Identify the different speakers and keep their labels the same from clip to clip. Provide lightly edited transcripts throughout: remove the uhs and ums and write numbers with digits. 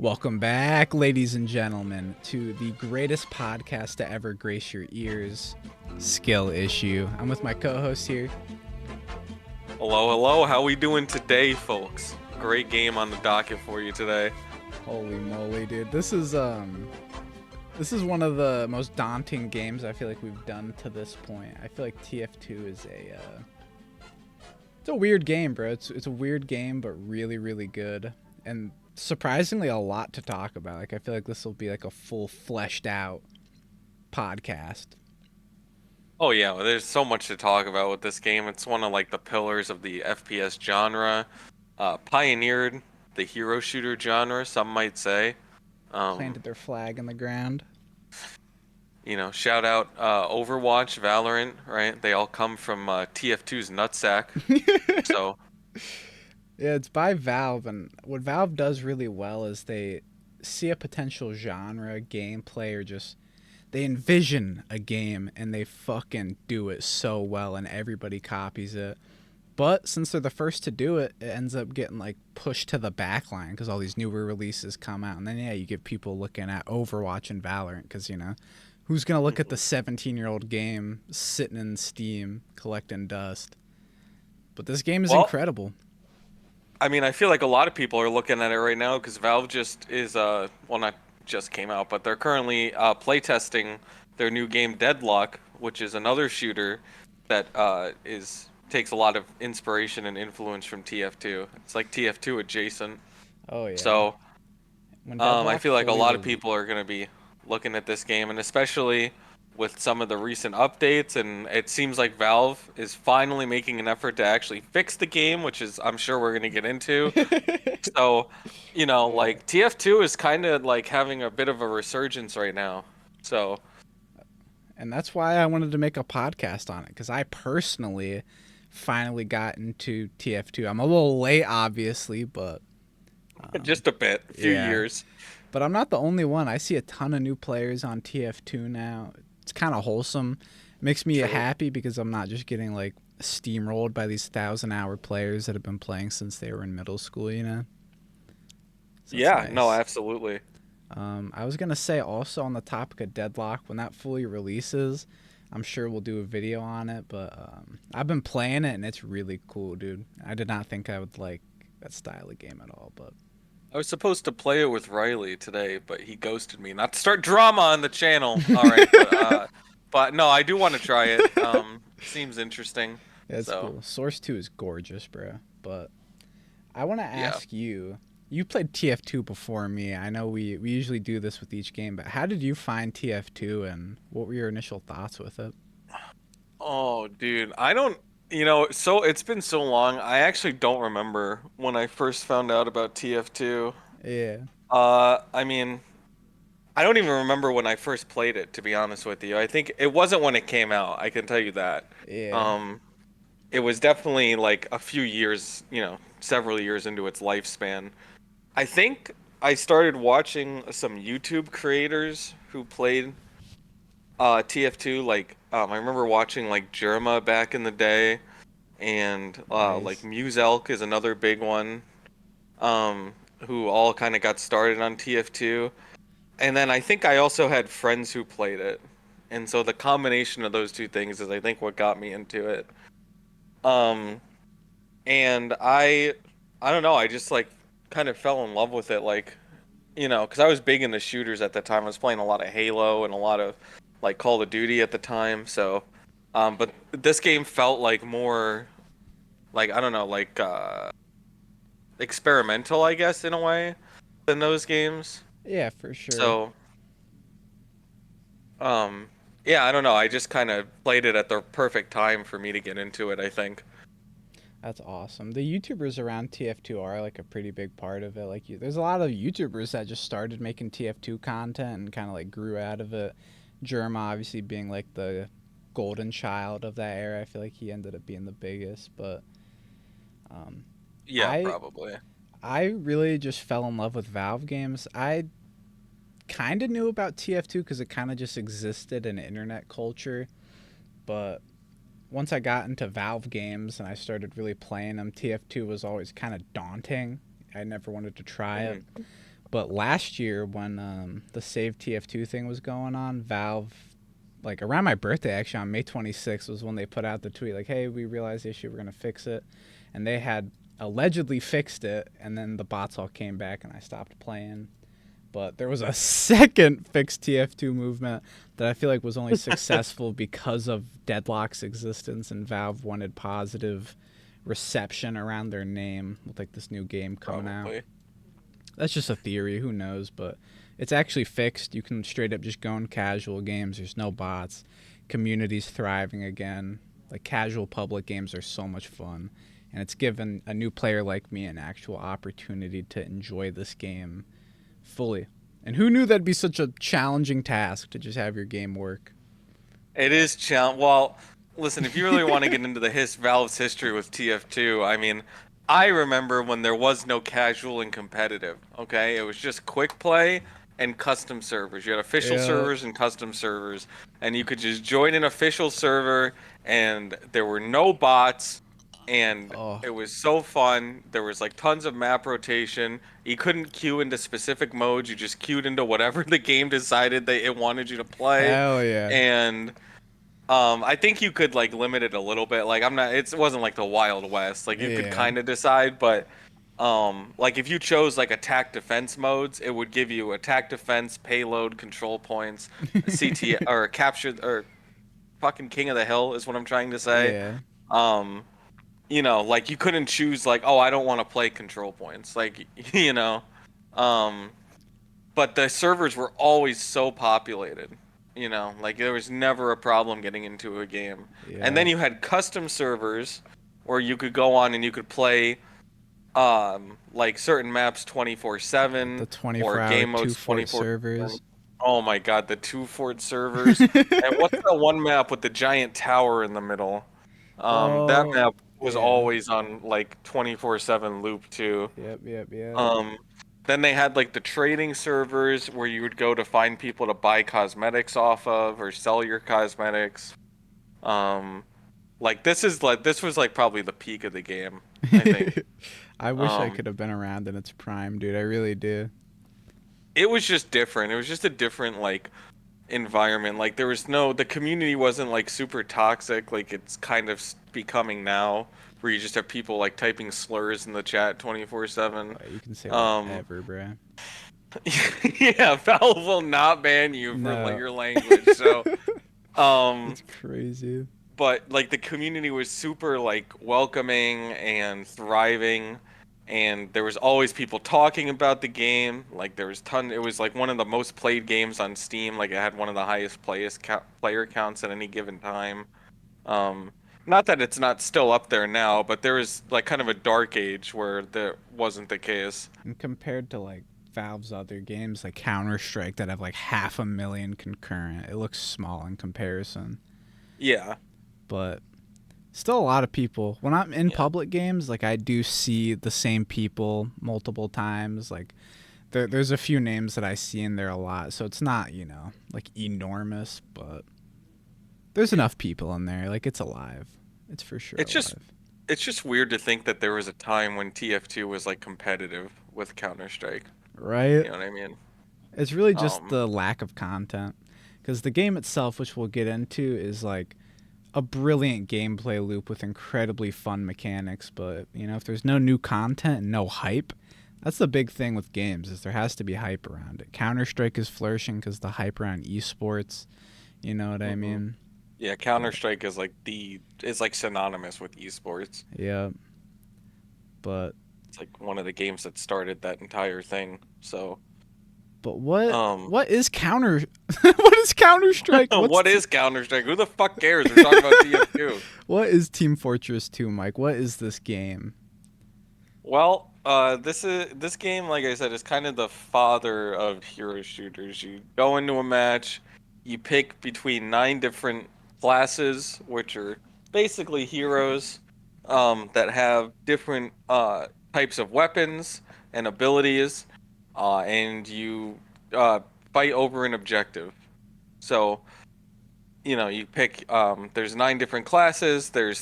Speaker 1: Welcome back, ladies and gentlemen, to the greatest podcast to ever grace your ears, Skill Issue. I'm with my co-host here.
Speaker 2: Hello. How we doing today, folks? Great game on the docket for you today.
Speaker 1: Holy moly, dude. This is one of the most daunting games I feel like we've done to this point. I feel like TF2 is it's a weird game, bro. It's a weird game, but really, really good. And surprisingly a lot to talk about. Like, I feel like this will be like a full fleshed out podcast.
Speaker 2: Oh yeah, well, there's so much to talk about with this game. It's one of like the pillars of the FPS genre. Pioneered the hero shooter genre, some might say.
Speaker 1: Planted their flag in the ground.
Speaker 2: Shout out Overwatch, Valorant, right? They all come from TF2's nutsack. So
Speaker 1: Yeah, it's by Valve, and what Valve does really well is they see a potential genre, gameplay, or just they envision a game and they fucking do it so well, and everybody copies it. But since they're the first to do it, it ends up getting like pushed to the back line because all these newer releases come out, and then you get people looking at Overwatch and Valorant because who's gonna look at the 17-year-old game sitting in Steam collecting dust? But this game is incredible.
Speaker 2: I mean, I feel like a lot of people are looking at it right now because Valve just is not just came out, but they're currently playtesting their new game Deadlock, which is another shooter that takes a lot of inspiration and influence from TF2. It's like TF2 adjacent.
Speaker 1: Oh yeah.
Speaker 2: So I feel like a lot of
Speaker 1: released.
Speaker 2: people are gonna be looking at this game, and especially with some of the recent updates, and it seems like Valve is finally making an effort to actually fix the game, which is I'm sure we're gonna get into. So, like TF2 is kind of like having a bit of a resurgence right now. So,
Speaker 1: and that's why I wanted to make a podcast on it, because I personally finally got into TF2. I'm a little late, obviously, but
Speaker 2: just a bit, a few years.
Speaker 1: But I'm not the only one. I see a ton of new players on TF2 now. It's kind of wholesome. It makes me happy because I'm not just getting like steamrolled by these 1,000-hour players that have been playing since they were in middle school, So
Speaker 2: yeah,
Speaker 1: nice.
Speaker 2: no, absolutely.
Speaker 1: I was gonna say also on the topic of Deadlock, when that fully releases, I'm sure we'll do a video on it. But I've been playing it and it's really cool, dude. I did not think I would like that style of game at all, but
Speaker 2: I was supposed to play it with Riley today, but he ghosted me. Not to start drama on the channel. All right, but no, I do want to try it. Seems interesting.
Speaker 1: Yeah, it's cool. Source 2 is gorgeous, bro. But I want to ask you. You played TF2 before me. I know we usually do this with each game, but how did you find TF2 and what were your initial thoughts with it?
Speaker 2: Oh, dude, I don't. So it's been so long. I actually don't remember when I first found out about TF2.
Speaker 1: Yeah.
Speaker 2: I mean, I don't even remember when I first played it, to be honest with you. I think it wasn't when it came out. I can tell you that.
Speaker 1: Yeah.
Speaker 2: It was definitely like a few years, several years into its lifespan. I think I started watching some YouTube creators who played TF2. Like, I remember watching like Jerma back in the day, and like Muselk is another big one. Who all kind of got started on TF2. And then I think I also had friends who played it. And so the combination of those two things is I think what got me into it. And I don't know, I just like kind of fell in love with it, like, because I was big into shooters at the time. I was playing a lot of Halo and a lot of like Call of Duty at the time. So, but this game felt like more like, I don't know, like experimental, I guess, in a way, than those games.
Speaker 1: Yeah, for sure.
Speaker 2: So, yeah, I don't know. I just kind of played it at the perfect time for me to get into it, I think.
Speaker 1: That's awesome. The YouTubers around TF2 are like a pretty big part of it. Like, there's a lot of YouTubers that just started making TF2 content and kind of like grew out of it. Germa obviously being like the golden child of that era. I feel like he ended up being the biggest, but
Speaker 2: yeah, probably.
Speaker 1: I really just fell in love with Valve games. I kind of knew about TF2 because it kind of just existed in internet culture, but once I got into Valve games and I started really playing them, TF2 was always kind of daunting. I never wanted to try it. But last year, when the Save TF2 thing was going on, Valve, like around my birthday, actually on May 26th, was when they put out the tweet like, "Hey, we realized the issue. We're gonna fix it," and they had allegedly fixed it, and then the bots all came back, and I stopped playing. But there was a second fixed TF2 movement that I feel like was only successful because of Deadlock's existence, and Valve wanted positive reception around their name with like this new game coming out.
Speaker 2: Probably.
Speaker 1: That's just a theory, who knows, but it's actually fixed. You can straight up just go in casual games. There's no bots. Community's thriving again. Like casual public games are so much fun, and it's given a new player like me an actual opportunity to enjoy this game fully. And who knew that'd be such a challenging task to just have your game work?
Speaker 2: It is Well, listen, if you really want to get into the Valve's history with TF2, I mean, I remember when there was no casual and competitive. Okay, it was just quick play and custom servers. You had official
Speaker 1: Yeah.
Speaker 2: servers and custom servers, and you could just join an official server, and there were no bots, and
Speaker 1: Oh,
Speaker 2: it was so fun. There was like tons of map rotation. You couldn't queue into specific modes. You just queued into whatever the game decided that it wanted you to play,
Speaker 1: hell yeah.
Speaker 2: and I think you could like limit it a little bit. Like I'm not it wasn't like the Wild West. Like you could
Speaker 1: Yeah.
Speaker 2: kind of decide, but like if you chose like attack defense modes, it would give you attack defense, payload, control points, CT or capture or fucking King of the Hill is what I'm trying to say.
Speaker 1: Yeah.
Speaker 2: Um like you couldn't choose like, oh, I don't want to play control points. Like, um but the servers were always so populated. Like there was never a problem getting into a game. And
Speaker 1: Yeah.
Speaker 2: then you had custom servers where you could go on and you could play like certain maps
Speaker 1: The
Speaker 2: 24/7 or
Speaker 1: 24-hour
Speaker 2: game
Speaker 1: two
Speaker 2: modes
Speaker 1: fort
Speaker 2: 24/7.
Speaker 1: servers.
Speaker 2: Oh my God, the two fort servers. And what's that one map with the giant tower in the middle? That
Speaker 1: Oh,
Speaker 2: map was
Speaker 1: yeah.
Speaker 2: always on like 24/7 loop too.
Speaker 1: Yep, yep, yep.
Speaker 2: Um, then they had like the trading servers where you would go to find people to buy cosmetics off of or sell your cosmetics. Um, this was like probably the peak of the game, I think.
Speaker 1: I wish I
Speaker 2: Um,
Speaker 1: could have been around in its prime, dude. I really do.
Speaker 2: it was just different. It was just a different like environment. Like the community wasn't like super toxic like it's kind of becoming now, where you just have people like typing slurs in the chat 24/7.
Speaker 1: You can say
Speaker 2: Um,
Speaker 1: whatever, bruh.
Speaker 2: yeah, Valve will not ban you for like
Speaker 1: No.
Speaker 2: your language. So, um,
Speaker 1: It's crazy.
Speaker 2: but like the community was super like welcoming and thriving, and there was always people talking about the game. Like there was It was like one of the most played games on Steam. Like it had one of the highest player counts at any given time. Um, Not that it's not still up there now, but there was like kind of a dark age where that wasn't the case.
Speaker 1: And compared to like Valve's other games like Counter Strike that have like 500,000 concurrent, it looks small in comparison.
Speaker 2: Yeah,
Speaker 1: But still a lot of people. When I'm in
Speaker 2: yeah.
Speaker 1: public games, like I do see the same people multiple times. Like there's a few names that I see in there a lot. So it's not, like enormous, but there's enough people in there. Like it's alive. It's for sure
Speaker 2: It's just
Speaker 1: alive.
Speaker 2: it's just weird to think that there was a time when TF2 was like competitive with Counter-Strike.
Speaker 1: Right?
Speaker 2: You know what I mean?
Speaker 1: It's really just
Speaker 2: Um,
Speaker 1: the lack of content. Because the game itself, which we'll get into, is like a brilliant gameplay loop with incredibly fun mechanics. But, if there's no new content and no hype, that's the big thing with games is there has to be hype around it. Counter-Strike is flourishing because the hype around esports, you know what I
Speaker 2: mhm.
Speaker 1: mean?
Speaker 2: Yeah,
Speaker 1: But,
Speaker 2: Counter-Strike is like synonymous with esports.
Speaker 1: yeah, but
Speaker 2: It's like one of the games that started that entire thing. So,
Speaker 1: but what
Speaker 2: um,
Speaker 1: what is counter what is Counter Strike?
Speaker 2: what is Counter-Strike? Who the fuck cares? We're talking about TF2.
Speaker 1: What is Team Fortress 2, Mike? What is this game?
Speaker 2: Well, this game, like I said, is kind of the father of hero shooters. You go into a match, you pick between 9 different classes, which are basically heroes, that have different types of weapons and abilities, and you fight over an objective. So, you pick. There's 9 different classes. They're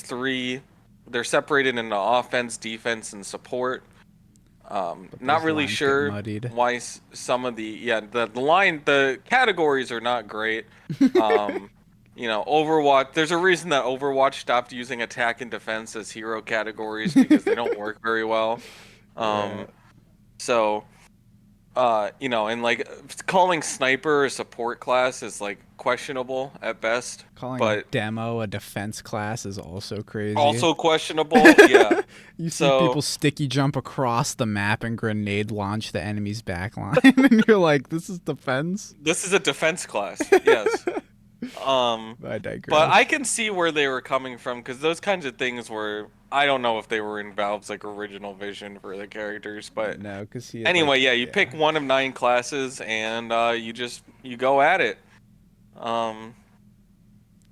Speaker 2: separated into offense, defense, and support.
Speaker 1: But
Speaker 2: Not
Speaker 1: those
Speaker 2: really
Speaker 1: lines get
Speaker 2: sure
Speaker 1: muddied.
Speaker 2: why some of the categories are not great. Um, Overwatch. There's a reason that Overwatch stopped using attack and defense as hero categories because they don't work very well.
Speaker 1: Yeah.
Speaker 2: Um, so and like calling sniper a support class is like questionable at best,
Speaker 1: Calling
Speaker 2: but
Speaker 1: demo a defense class is also crazy.
Speaker 2: also questionable. Yeah.
Speaker 1: You see
Speaker 2: So
Speaker 1: people sticky jump across the map and grenade launch the enemy's backline, and you're like, "This is defense."
Speaker 2: this is a defense class. Yes. Um,
Speaker 1: I
Speaker 2: but I
Speaker 1: digress.
Speaker 2: can see where they were coming from because those kinds of things were. I don't know if they were in Valve's like original vision for the characters, but
Speaker 1: No, because he had
Speaker 2: anyway,
Speaker 1: like,
Speaker 2: yeah, you
Speaker 1: yeah,
Speaker 2: pick one of 9 classes and you go at it. Um,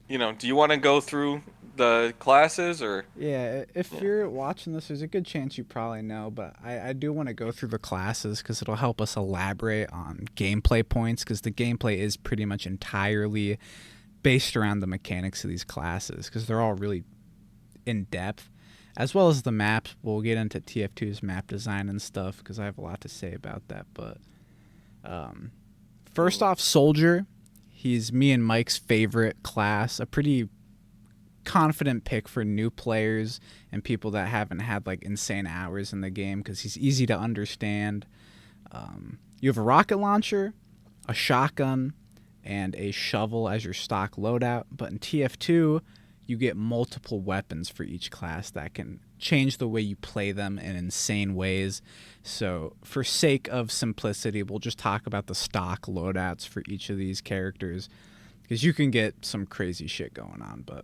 Speaker 2: do you want to go through the classes or?
Speaker 1: yeah. If
Speaker 2: Yeah.
Speaker 1: you're watching this, there's a good chance you probably know, but I do want to go through the classes because it'll help us elaborate on gameplay points because the gameplay is pretty much entirely based around the mechanics of these classes because they're all really in depth, as well as the maps. We'll get into TF2's map design and stuff because I have a lot to say about that. But um, first
Speaker 2: Mm.
Speaker 1: off, Soldier. He's me and Mike's favorite class. A pretty confident pick for new players and people that haven't had like insane hours in the game because he's easy to understand. You have a rocket launcher, a shotgun, and a shovel as your stock loadout. But in TF2, you get multiple weapons for each class that can change the way you play them in insane ways. So, for sake of simplicity, we'll just talk about the stock loadouts for each of these characters because you can get some crazy shit going on. But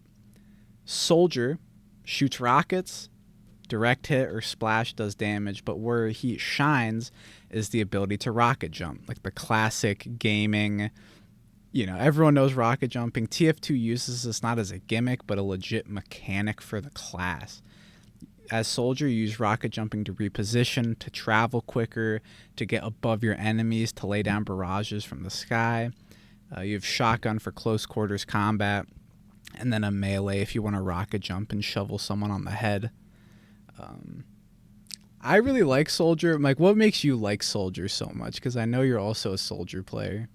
Speaker 1: Soldier shoots rockets, direct hit or splash does damage, but where he shines is the ability to rocket jump, like the classic gaming. Everyone knows rocket jumping. TF2 uses this not as a gimmick, but a legit mechanic for the class. As Soldier, you use rocket jumping to reposition, to travel quicker, to get above your enemies, to lay down barrages from the sky. You have shotgun for close quarters combat, and then a melee if you want to rocket jump and shovel someone on the head. I really like Soldier. Mike, what makes you like Soldier so much? Because I know you're also a Soldier player.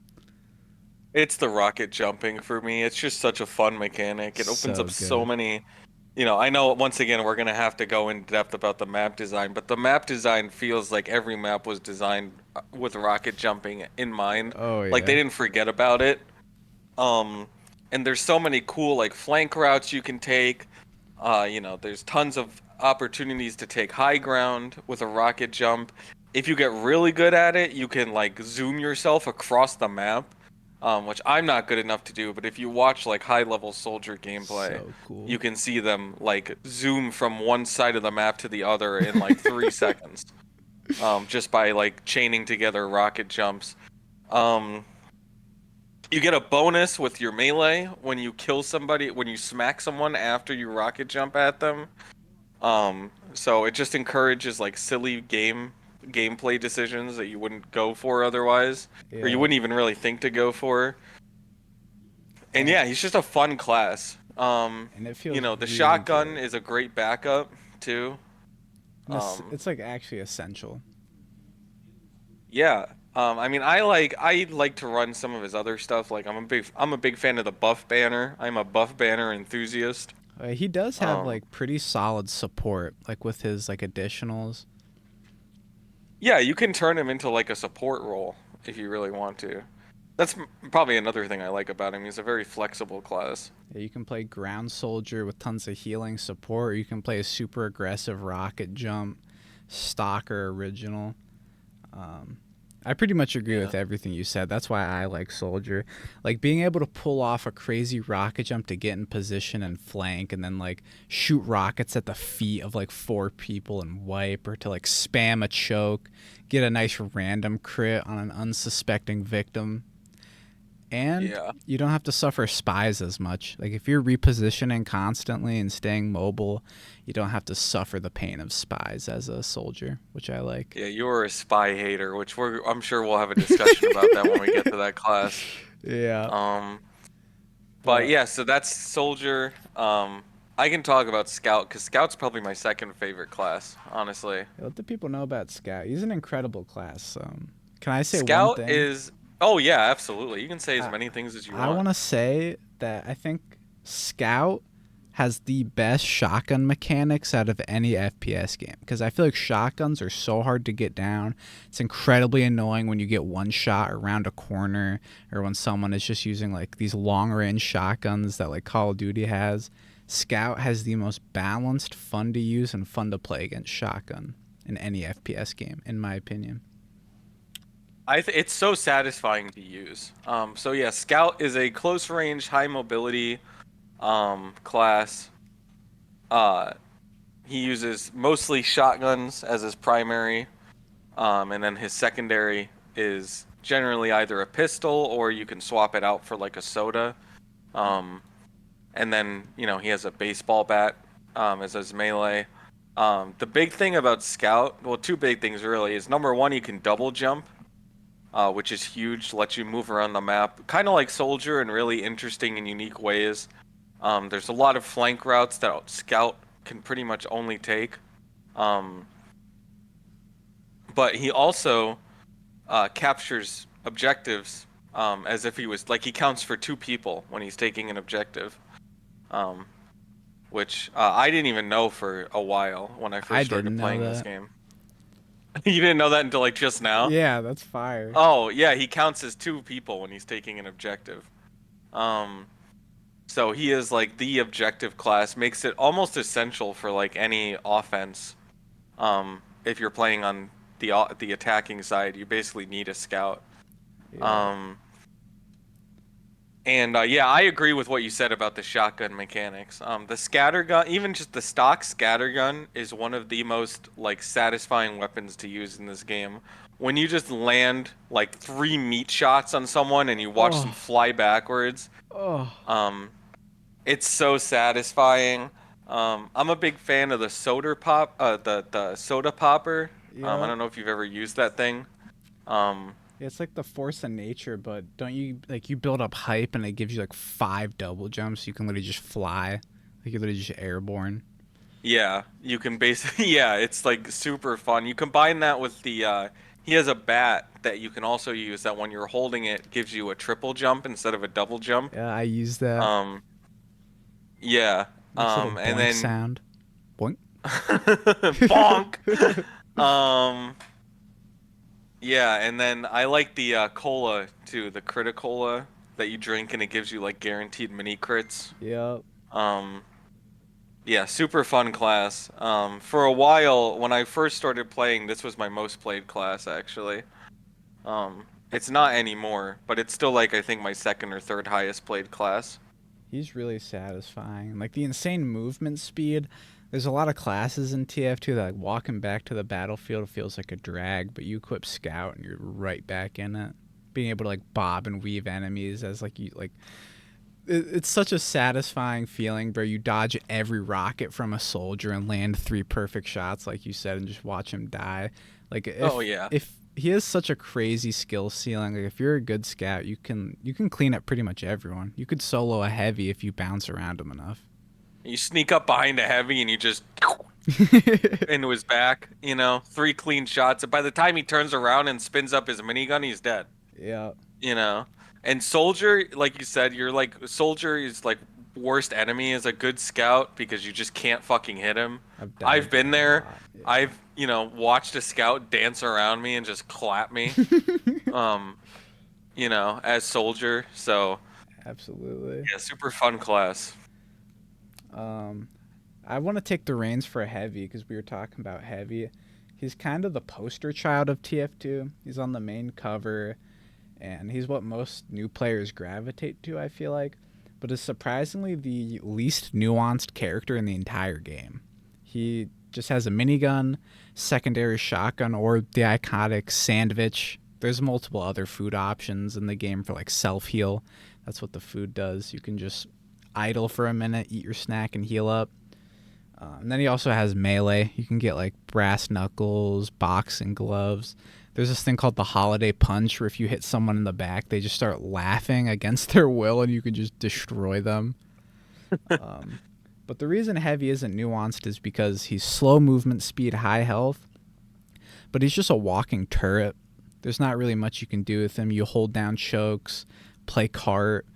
Speaker 2: It's the rocket jumping for me. It's just such a fun mechanic. It opens
Speaker 1: So
Speaker 2: up so
Speaker 1: good.
Speaker 2: many. I know once again we're gonna have to go in depth about the map design, but the map design feels like every map was designed with rocket jumping in mind.
Speaker 1: Oh
Speaker 2: Like they
Speaker 1: yeah,
Speaker 2: didn't forget about it. Um, and there's so many cool like flank routes you can take. There's tons of opportunities to take high ground with a rocket jump. If you get really good at it, you can like zoom yourself across the map, which I'm not good enough to do. But if you watch like high level soldier gameplay,
Speaker 1: so cool.
Speaker 2: you can see them like zoom from one side of the map to the other in like 3 seconds, just by like chaining together rocket jumps. Um, you get a bonus with your melee when you kill somebody, when you smack someone after you rocket jump at them. So it just encourages like silly gameplay decisions that you wouldn't go for otherwise, or you
Speaker 1: Yeah,
Speaker 2: wouldn't even really think to go for. And
Speaker 1: and
Speaker 2: yeah, he's just a fun class.
Speaker 1: and it feels
Speaker 2: The
Speaker 1: really
Speaker 2: shotgun
Speaker 1: good.
Speaker 2: is a great backup too. Um,
Speaker 1: It's like actually essential.
Speaker 2: yeah. I mean, I like to run some of his other stuff. Like I'm a big fan of the buff banner. I'm a buff banner enthusiast.
Speaker 1: He does have
Speaker 2: Um,
Speaker 1: like pretty solid support, like with his like additionals.
Speaker 2: yeah, you can turn him into like a support role if you really want to. That's probably another thing I like about him. He's a very flexible class.
Speaker 1: Yeah, you can play ground soldier with tons of healing support, or you can play a super aggressive rocket jump, stalker original. Um, I pretty much agree
Speaker 2: Yeah.
Speaker 1: with everything you said. That's why I like Soldier. Like being able to pull off a crazy rocket jump to get in position and flank and then like shoot rockets at the feet of like four people and wipe, or to like spam a choke, get a nice random crit on an unsuspecting victim. And
Speaker 2: Yeah.
Speaker 1: you don't have to suffer spies as much. Like if you're repositioning constantly and staying mobile, you don't have to suffer the pain of spies as a soldier, which I like.
Speaker 2: Yeah, you're a spy hater, which I'm sure we'll have a discussion about that when we get to that class.
Speaker 1: Yeah.
Speaker 2: Um, but
Speaker 1: But
Speaker 2: yeah, so that's Soldier. I can talk about Scout because Scout's probably my second favorite class, honestly.
Speaker 1: Let the people know about Scout. He's an incredible class. Can I say one
Speaker 2: Scout
Speaker 1: thing?
Speaker 2: is, oh yeah, absolutely. You can say as
Speaker 1: I
Speaker 2: many things as you
Speaker 1: I
Speaker 2: want.
Speaker 1: want to say that I think Scout has the best shotgun mechanics out of any FPS game because I feel like shotguns are so hard to get down. It's incredibly annoying when you get one shot around a corner or when someone is just using like these long range shotguns that like Call of Duty has. Scout has the most balanced, fun to use, and fun to play against shotgun in any FPS game, in my opinion.
Speaker 2: It's so satisfying to use. So yeah, Scout is a close range, high mobility class. Uh, he uses mostly shotguns as his primary, and then his secondary is generally either a pistol or you can swap it out for like a soda. Um, and then he has a baseball bat as his melee. The big thing about Scout, well, two big things really, is number one, you can double jump, which is huge, lets you move around the map, kind of like Soldier in really interesting and unique ways. There's a lot of flank routes that Scout can pretty much only take. Um, but he also captures objectives as if he was like he counts for two people when he's taking an objective, um, which I didn't even know for a while when I
Speaker 1: I
Speaker 2: first started
Speaker 1: didn't know
Speaker 2: playing this
Speaker 1: that.
Speaker 2: game. You didn't know that until like just now?
Speaker 1: Yeah, that's fire.
Speaker 2: Oh, yeah, he counts as two people when he's taking an objective. Um, so he is like the objective class, makes it almost essential for like any offense. If you're playing on the attacking side, you basically need a scout.
Speaker 1: Yeah.
Speaker 2: Um, and yeah, I agree with what you said about the shotgun mechanics. The scatter gun, even just the stock scatter gun, is one of the most like satisfying weapons to use in this game. When you just land like three meat shots on someone and you watch them
Speaker 1: Oh,
Speaker 2: fly backwards,
Speaker 1: oh,
Speaker 2: um, it's so satisfying. I'm a big fan of the the soda popper. I
Speaker 1: yep.
Speaker 2: don't know if you've ever used that thing. Um,
Speaker 1: It's like the force of nature, but don't you like you build up hype and it gives you like 5 double jumps? You can literally just fly, like you're literally just airborne.
Speaker 2: Yeah, you can basically yeah, it's like super fun. You combine that with the he has a bat that you can also use that when you're holding it gives you a triple jump instead of a double jump.
Speaker 1: Yeah, I use that.
Speaker 2: Um yeah.
Speaker 1: Makes a little
Speaker 2: And
Speaker 1: boink
Speaker 2: then
Speaker 1: sound. Boink.
Speaker 2: bonk. Um yeah, and then I like the cola too, the Criticola that you drink and it gives you like guaranteed mini crits.
Speaker 1: Yep.
Speaker 2: Um Yeah, super fun class. For a while, when I first started playing, this was my most played class actually. It's not anymore, but it's still like I think my second or third highest played class.
Speaker 1: He's really satisfying. Like the insane movement speed. There's a lot of classes in TF2 that like walking back to the battlefield feels like a drag, but you equip Scout and you're right back in it. Being able to like bob and weave enemies as like you like it's such a satisfying feeling where you dodge every rocket from a soldier and land 3 perfect shots like you said and just watch him die. Like
Speaker 2: Oh yeah.
Speaker 1: if he has such a crazy skill ceiling, like if you're a good scout, you can clean up pretty much everyone. You could solo a heavy if you bounce around him enough.
Speaker 2: You sneak up behind a heavy and you just into his back, three clean shots. And by the time he turns around and spins up his minigun, he's dead.
Speaker 1: Yeah,
Speaker 2: you know and soldier, like you said, you're like soldier is like worst enemy as a good scout because you just can't fucking hit him.
Speaker 1: I've
Speaker 2: I've
Speaker 1: died
Speaker 2: been
Speaker 1: a
Speaker 2: there.
Speaker 1: lot. Yeah.
Speaker 2: I've watched a scout dance around me and just clap me um as soldier. So
Speaker 1: Absolutely.
Speaker 2: yeah, super fun class.
Speaker 1: Um, I want to take the reins for a heavy because we were talking about heavy. He's kind of the poster child of TF2. He's on the main cover, and he's what most new players gravitate to, I feel like, but is surprisingly the least nuanced character in the entire game. He just has a minigun, secondary shotgun, or the iconic sandwich. There's multiple other food options in the game for like self heal. That's what the food does. You can just idle for a minute, eat your snack, and heal up. And then he also has melee. You can get like brass knuckles, boxing gloves. There's this thing called the holiday punch where if you hit someone in the back, they just start laughing against their will and you can just destroy them. Um, But the reason heavy isn't nuanced is because he's slow movement speed, high health, but he's just a walking turret. There's not really much you can do with him. You hold down chokes, play cart,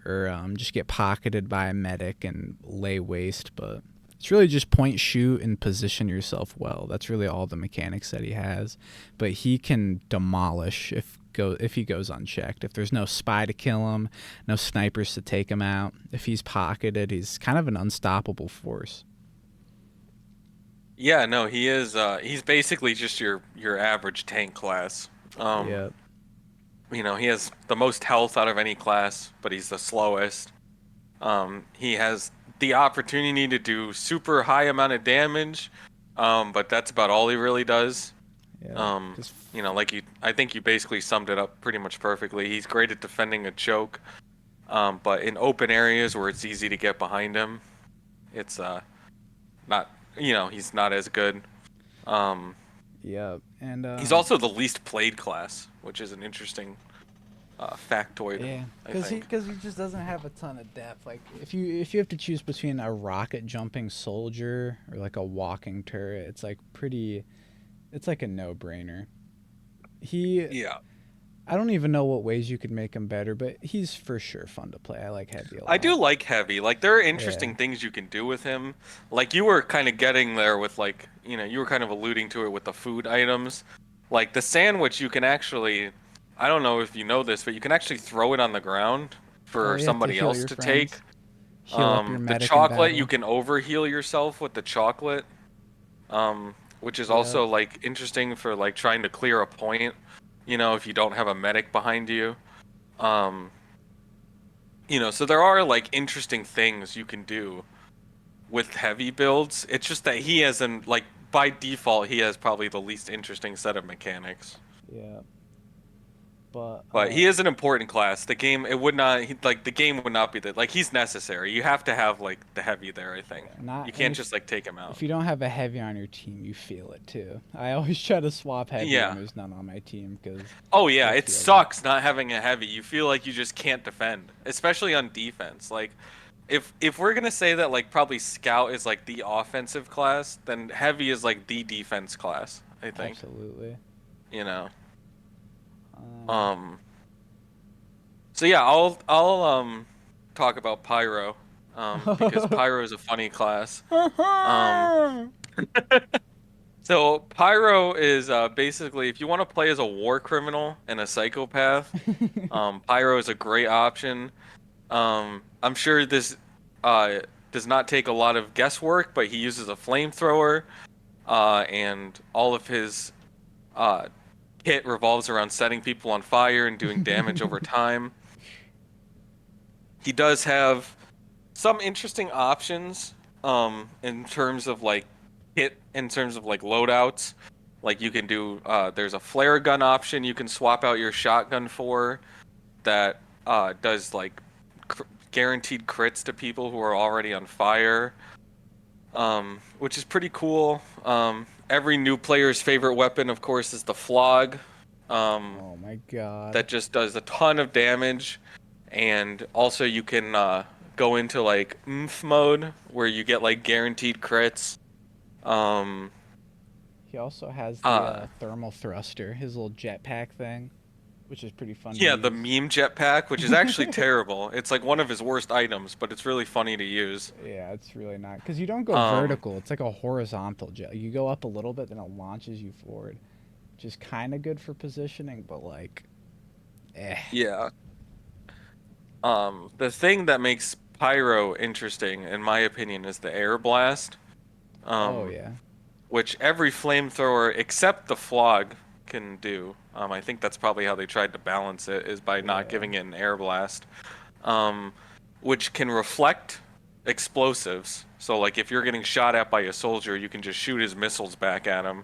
Speaker 1: or just get pocketed by a medic and lay waste. But it's really just point, shoot, and position yourself well. That's really all the mechanics that he has. But he can demolish if he goes unchecked. If there's no spy to kill him, no snipers to take him out. If he's pocketed, he's kind of an unstoppable force.
Speaker 2: Yeah, no, he is. He's basically just your average tank class. Um,
Speaker 1: Yeah,
Speaker 2: he has the most health out of any class, but he's the slowest. He has the opportunity to do super high amount of damage, but that's about all he really does.
Speaker 1: yeah.
Speaker 2: Um,
Speaker 1: Because
Speaker 2: I think you basically summed it up pretty much perfectly. He's great at defending a choke, but in open areas where it's easy to get behind him, it's not, he's not as good. Um,
Speaker 1: yeah, and
Speaker 2: he's also the least played class, which is an interesting factoid,
Speaker 1: yeah,
Speaker 2: I think.
Speaker 1: because he just doesn't have a ton of depth. Like if you have to choose between a rocket jumping soldier or like a walking turret, it's like pretty. It's like a no brainer. He
Speaker 2: Yeah.
Speaker 1: I don't even know what ways you could make him better, but he's for sure fun to play. I like heavy a
Speaker 2: I do
Speaker 1: lot.
Speaker 2: like Heavy. Like there are
Speaker 1: Yeah.
Speaker 2: interesting things you can do with him. Like you were kind of getting there with like, you were kind of alluding to it with the food items. Like the sandwich you can actually I don't know if you know this, but you can actually throw it on the ground
Speaker 1: Oh
Speaker 2: for
Speaker 1: yeah, to
Speaker 2: somebody
Speaker 1: heal
Speaker 2: else
Speaker 1: your
Speaker 2: to take.
Speaker 1: friends, heal up your
Speaker 2: The
Speaker 1: medic in
Speaker 2: chocolate you
Speaker 1: battle.
Speaker 2: can overheal yourself with the chocolate. Which is
Speaker 1: Yeah.
Speaker 2: also like interesting for like trying to clear a point, if you don't have a medic behind you. Um, so there are like interesting things you can do with heavy builds. It's just that he hasn't like by default he has probably the least interesting set of mechanics.
Speaker 1: Yeah. But
Speaker 2: But he is an important class. The game it would not like the game would not be that like he's necessary. You have to have like the heavy there, I think.
Speaker 1: yeah, not
Speaker 2: You
Speaker 1: and
Speaker 2: can't just like take him out.
Speaker 1: if you don't have a heavy on your team, you feel it too. I always try to swap heavy when
Speaker 2: Yeah.
Speaker 1: there's none on my team because
Speaker 2: Oh yeah,
Speaker 1: I
Speaker 2: it
Speaker 1: feel that.
Speaker 2: sucks not having a heavy. You feel like you just can't defend, especially on defense. Like if we're gonna say that like probably scout is like the offensive class, then heavy is like the defense class, I think.
Speaker 1: Absolutely.
Speaker 2: You know.
Speaker 1: Um,
Speaker 2: Um so yeah, I'll talk about Pyro because Pyro is a funny class. Um so Pyro is basically if you want to play as a war criminal and a psychopath, Pyro is a great option. I'm sure this uh, does not take a lot of guesswork, but he uses a flamethrower, and all of his uh, kit revolves around setting people on fire and doing damage over time. He does have some interesting options in terms of like in terms of like loadouts. Like you can do, there's a flare gun option you can swap out your shotgun for that does like guaranteed crits to people who are already on fire, which is pretty cool. Every new player's favorite weapon, of course, is the flog. Um,
Speaker 1: oh my god.
Speaker 2: that just does a ton of damage, and also you can go into like oomph mode where you get like guaranteed crits. Um,
Speaker 1: He also has the
Speaker 2: uh,
Speaker 1: thermal thruster, his little jetpack thing, which is pretty fun to
Speaker 2: yeah, the
Speaker 1: use.
Speaker 2: meme jetpack, which is actually terrible. It's like one of his worst items, but it's really funny to use.
Speaker 1: Yeah, it's really not because you don't go
Speaker 2: Um,
Speaker 1: vertical. It's like a horizontal jet. You go up a little bit, then it launches you forward, which is kind of good for positioning, but like, eh.
Speaker 2: yeah. The thing that makes Pyro interesting, in my opinion, is the air blast.
Speaker 1: Oh
Speaker 2: Um,
Speaker 1: yeah,
Speaker 2: which every flamethrower except the flog can do. I think that's probably how they tried to balance it, is by not
Speaker 1: yeah,
Speaker 2: giving it an air blast. Um, which can reflect explosives. So like if you're getting shot at by a soldier, you can just shoot his missiles back at him.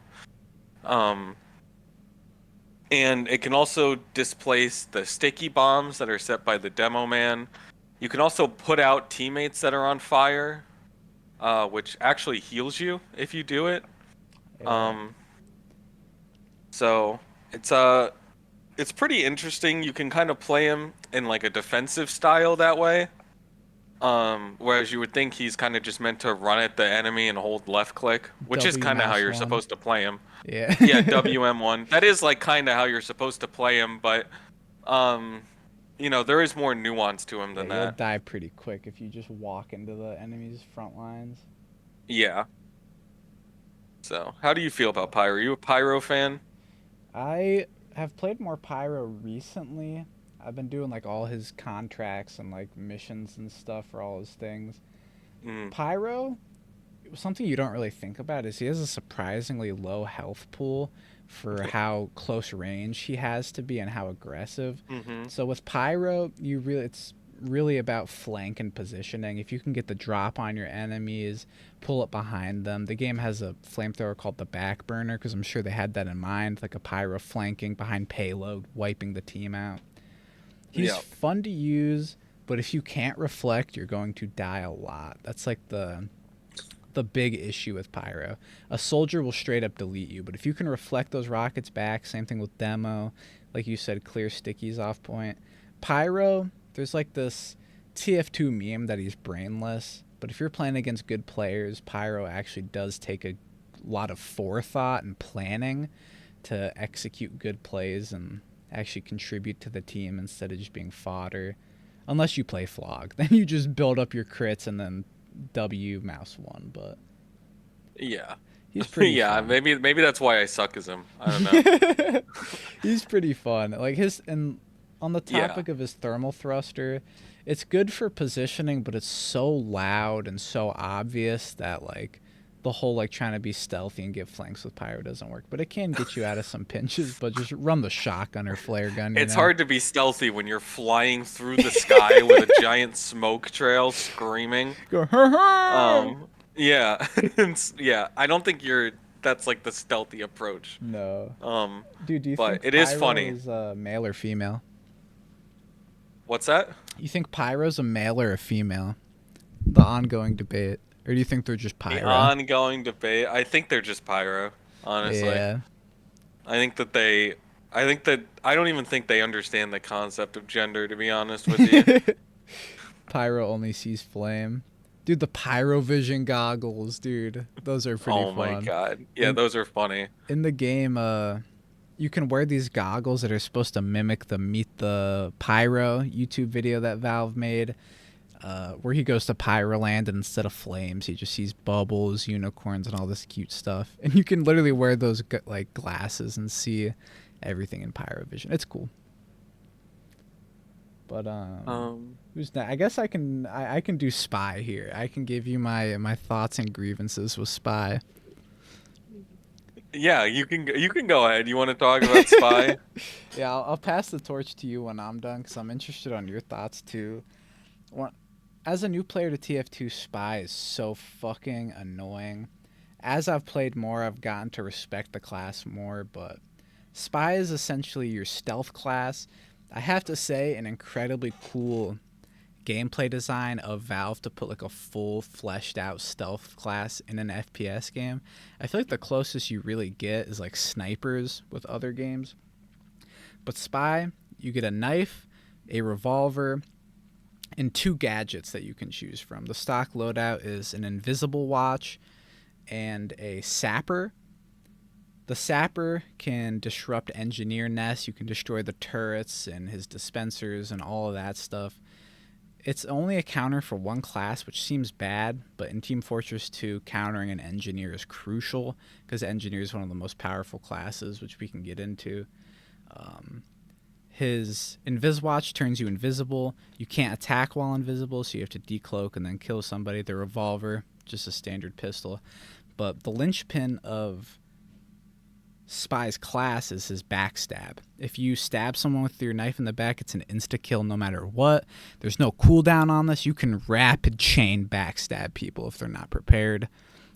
Speaker 2: Um, and it can also displace the sticky bombs that are set by the demo man. You can also put out teammates that are on fire, which actually heals you if you do it.
Speaker 1: yeah.
Speaker 2: Um, so it's pretty interesting. You can kind of play him in like a defensive style that way. Whereas you would think he's kind of just meant to run at the enemy and hold left click, which is
Speaker 1: W
Speaker 2: kind of how
Speaker 1: mouse
Speaker 2: you're
Speaker 1: one.
Speaker 2: supposed to play him.
Speaker 1: Yeah.
Speaker 2: Yeah, WM1. That is like kind of how you're supposed to play him, but um, there is more nuance to him
Speaker 1: Yeah,
Speaker 2: than
Speaker 1: you'll
Speaker 2: that.
Speaker 1: die pretty quick if you just walk into the enemy's front lines.
Speaker 2: Yeah. So, how do you feel about Pyro? Are you a Pyro fan?
Speaker 1: I have played more Pyro recently. I've been doing like all his contracts and like missions and stuff for all his things.
Speaker 2: Mm,
Speaker 1: Pyro, something you don't really think about is he has a surprisingly low health pool for how close range he has to be and how aggressive.
Speaker 2: mm-hmm.
Speaker 1: So with Pyro, it's really about flank and positioning. If you can get the drop on your enemies, pull up behind them. The game has a flamethrower called the back burner because I'm sure they had that in mind, like a Pyro flanking behind payload, wiping the team out. He's
Speaker 2: Yeah.
Speaker 1: fun to use, but if you can't reflect, you're going to die a lot. That's like the big issue with Pyro. A soldier will straight up delete you, but if you can reflect those rockets back, same thing with Demo, like you said, clear stickies off point. Pyro, there's like this TF2 meme that he's brainless, but if you're playing against good players, Pyro actually does take a lot of forethought and planning to execute good plays and actually contribute to the team instead of just being fodder. Unless you play Flog, then you just build up your crits and then W mouse one, but
Speaker 2: Yeah.
Speaker 1: he's pretty
Speaker 2: Yeah,
Speaker 1: fun.
Speaker 2: maybe that's why I suck as him. I don't know.
Speaker 1: He's pretty fun. Like his and on the
Speaker 2: Yeah.
Speaker 1: topic of his thermal thruster, it's good for positioning, but it's so loud and so obvious that like the whole like trying to be stealthy and get flanks with pyro doesn't work. But it can get you out of some pinches, but just run the shotgun or flare gun, you
Speaker 2: It's
Speaker 1: know?
Speaker 2: hard to be stealthy when you're flying through the sky with a giant smoke trail screaming.
Speaker 1: Go, "Hur, hur!"
Speaker 2: Yeah. Yeah, I don't think that's like the stealthy approach.
Speaker 1: No.
Speaker 2: Um,
Speaker 1: Dude, do you
Speaker 2: but
Speaker 1: think
Speaker 2: it is
Speaker 1: Pyro
Speaker 2: funny.
Speaker 1: is male or female?
Speaker 2: What's that?
Speaker 1: You think Pyro's a male or a female? The ongoing debate. Or do you think they're just
Speaker 2: The
Speaker 1: Pyro?
Speaker 2: ongoing debate. I think they're just pyro, honestly.
Speaker 1: Yeah.
Speaker 2: I think that they I think that I don't even think they understand the concept of gender, to be honest with you.
Speaker 1: Pyro only sees flame. Dude, the Pyrovision goggles, dude. Those are pretty
Speaker 2: Oh my
Speaker 1: fun.
Speaker 2: God. Yeah,
Speaker 1: In
Speaker 2: those are funny.
Speaker 1: in the game, you can wear these goggles that are supposed to mimic the Meet the Pyro YouTube video that Valve made, where he goes to Pyroland and instead of flames, he just sees bubbles, unicorns, and all this cute stuff. And you can literally wear those like glasses and see everything in Pyrovision. It's cool. But
Speaker 2: Um,
Speaker 1: who's that? I guess I can do Spy here. I can give you my thoughts and grievances with Spy.
Speaker 2: yeah, you can go ahead. You want to talk about Spy?
Speaker 1: Yeah, I'll pass the torch to you when I'm done because I'm interested on your thoughts too. When, as a new player to TF2, Spy is so fucking annoying. As I've played more, I've gotten to respect the class more, but Spy is essentially your stealth class. I have to say, an incredibly cool gameplay design of Valve to put like a full fleshed out stealth class in an FPS game. I feel like the closest you really get is like snipers with other games. But Spy, you get a knife, a revolver, and two gadgets that you can choose from. The stock loadout is an invisible watch and a sapper. The sapper can disrupt engineer nests. You can destroy the turrets and his dispensers and all of that stuff. It's only a counter for one class, which seems bad, but in Team Fortress 2, countering an engineer is crucial because engineer is one of the most powerful classes, which we can get into. Um, his Inviswatch turns you invisible. You can't attack while invisible, so you have to decloak and then kill somebody. The revolver, just a standard pistol. But the linchpin of Spy's class is his backstab. If you stab someone with your knife in the back, it's an insta kill no matter what. There's no cooldown on this. You can rapid chain backstab people if they're not prepared.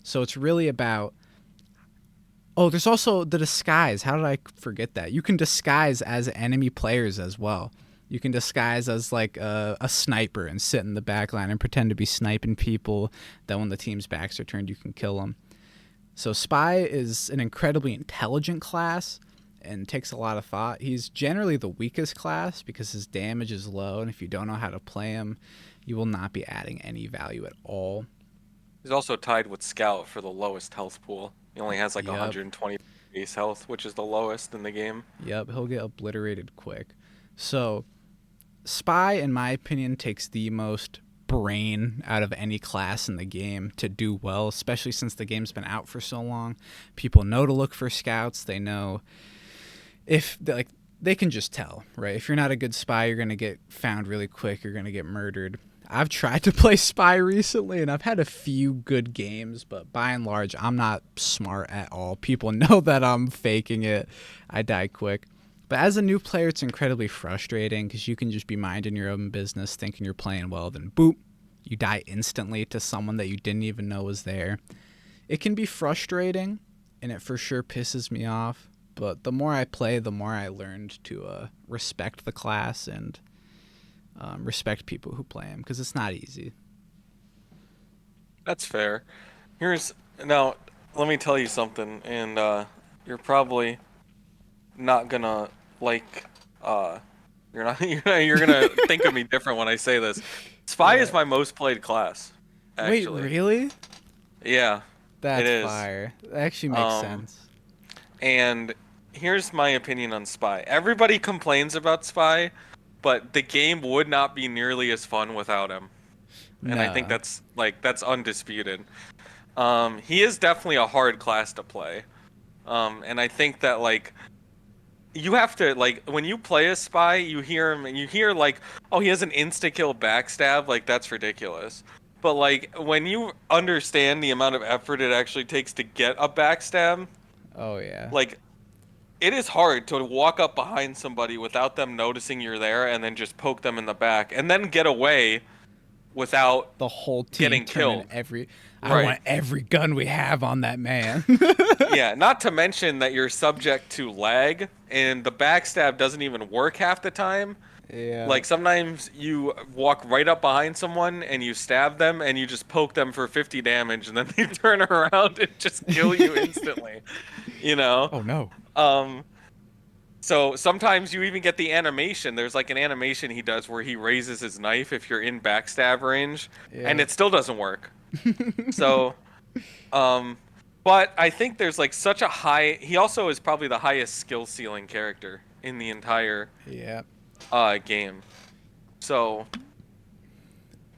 Speaker 1: So it's really about. Oh, there's also the disguise. How did I forget that? You can disguise as enemy players as well. You can disguise as like a sniper and sit in the back line and pretend to be sniping people. Then when the team's backs are turned, you can kill them. So Spy is an incredibly intelligent class, and takes a lot of thought. He's generally the weakest class because his damage is low, and if you don't know how to play him, you will not be adding any value at all.
Speaker 2: He's also tied with Scout for the lowest health pool. He only has like
Speaker 1: Yep,
Speaker 2: 120 base health, which is the lowest in the game.
Speaker 1: yep, he'll get obliterated quick. So, Spy, in my opinion, takes the most brain out of any class in the game to do well, especially since the game's been out for so long. People know to look for scouts. They know if like they can just tell, right? If you're not a good spy, you're gonna get found really quick. You're gonna get murdered. I've tried to play spy recently, and I've had a few good games, but by and large, I'm not smart at all. People know that I'm faking it. I die quick. But as a new player, it's incredibly frustrating because you can just be minding your own business, thinking you're playing well, then boop, you die instantly to someone that you didn't even know was there. It can be frustrating, and it for sure pisses me off. But the more I play, the more I learned to respect the class and respect people who play him because it's not easy.
Speaker 2: That's fair. Here's now, let me tell you something, and you're probably not gonna like uh you're gonna think of me different when I say this. Spy is
Speaker 1: What?
Speaker 2: my most played class,
Speaker 1: Wait,
Speaker 2: actually.
Speaker 1: really?
Speaker 2: Yeah, it
Speaker 1: That's
Speaker 2: is.
Speaker 1: fire. That actually makes
Speaker 2: Um,
Speaker 1: sense.
Speaker 2: and here's my opinion on Spy. Everybody complains about Spy, but the game would not be nearly as fun without him. And I think
Speaker 1: No.
Speaker 2: that's undisputed. He is definitely a hard class to play. And I think that like you have to like when you play a spy, you hear him and you hear like, oh, he has an insta kill backstab, like that's ridiculous. But like when you understand the amount of effort it actually takes to get a backstab,
Speaker 1: Oh yeah.
Speaker 2: like it is hard to walk up behind somebody without them noticing you're there and then just poke them in the back and then get away without
Speaker 1: The whole team
Speaker 2: getting
Speaker 1: turning
Speaker 2: killed.
Speaker 1: every. I
Speaker 2: Right.
Speaker 1: want every gun we have on that man.
Speaker 2: Yeah, not to mention that you're subject to lag and the backstab doesn't even work half the time.
Speaker 1: Yeah.
Speaker 2: Like sometimes you walk right up behind someone and you stab them and you just poke them for 50 damage and then they turn around and just kill you instantly, you know?
Speaker 1: Oh no.
Speaker 2: Um so sometimes you even get the animation. There's like an animation he does where he raises his knife if you're in backstab range and
Speaker 1: Yeah.
Speaker 2: it still doesn't work. So um but I think there's like such a high he also is probably the highest skill ceiling character in the entire
Speaker 1: Yeah.
Speaker 2: game. So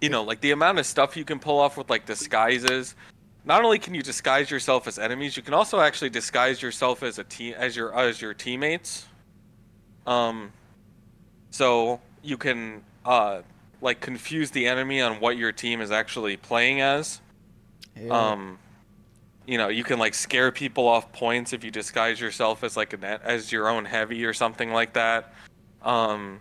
Speaker 1: It,
Speaker 2: like the amount of stuff you can pull off with like disguises. Not only can you disguise yourself as enemies, you can also actually disguise yourself as a team as your teammates. Um, so you can like confuse the enemy on what your team is actually playing as.
Speaker 1: yeah.
Speaker 2: Um, you can like scare people off points if you disguise yourself as like as your own heavy or something like that. Um,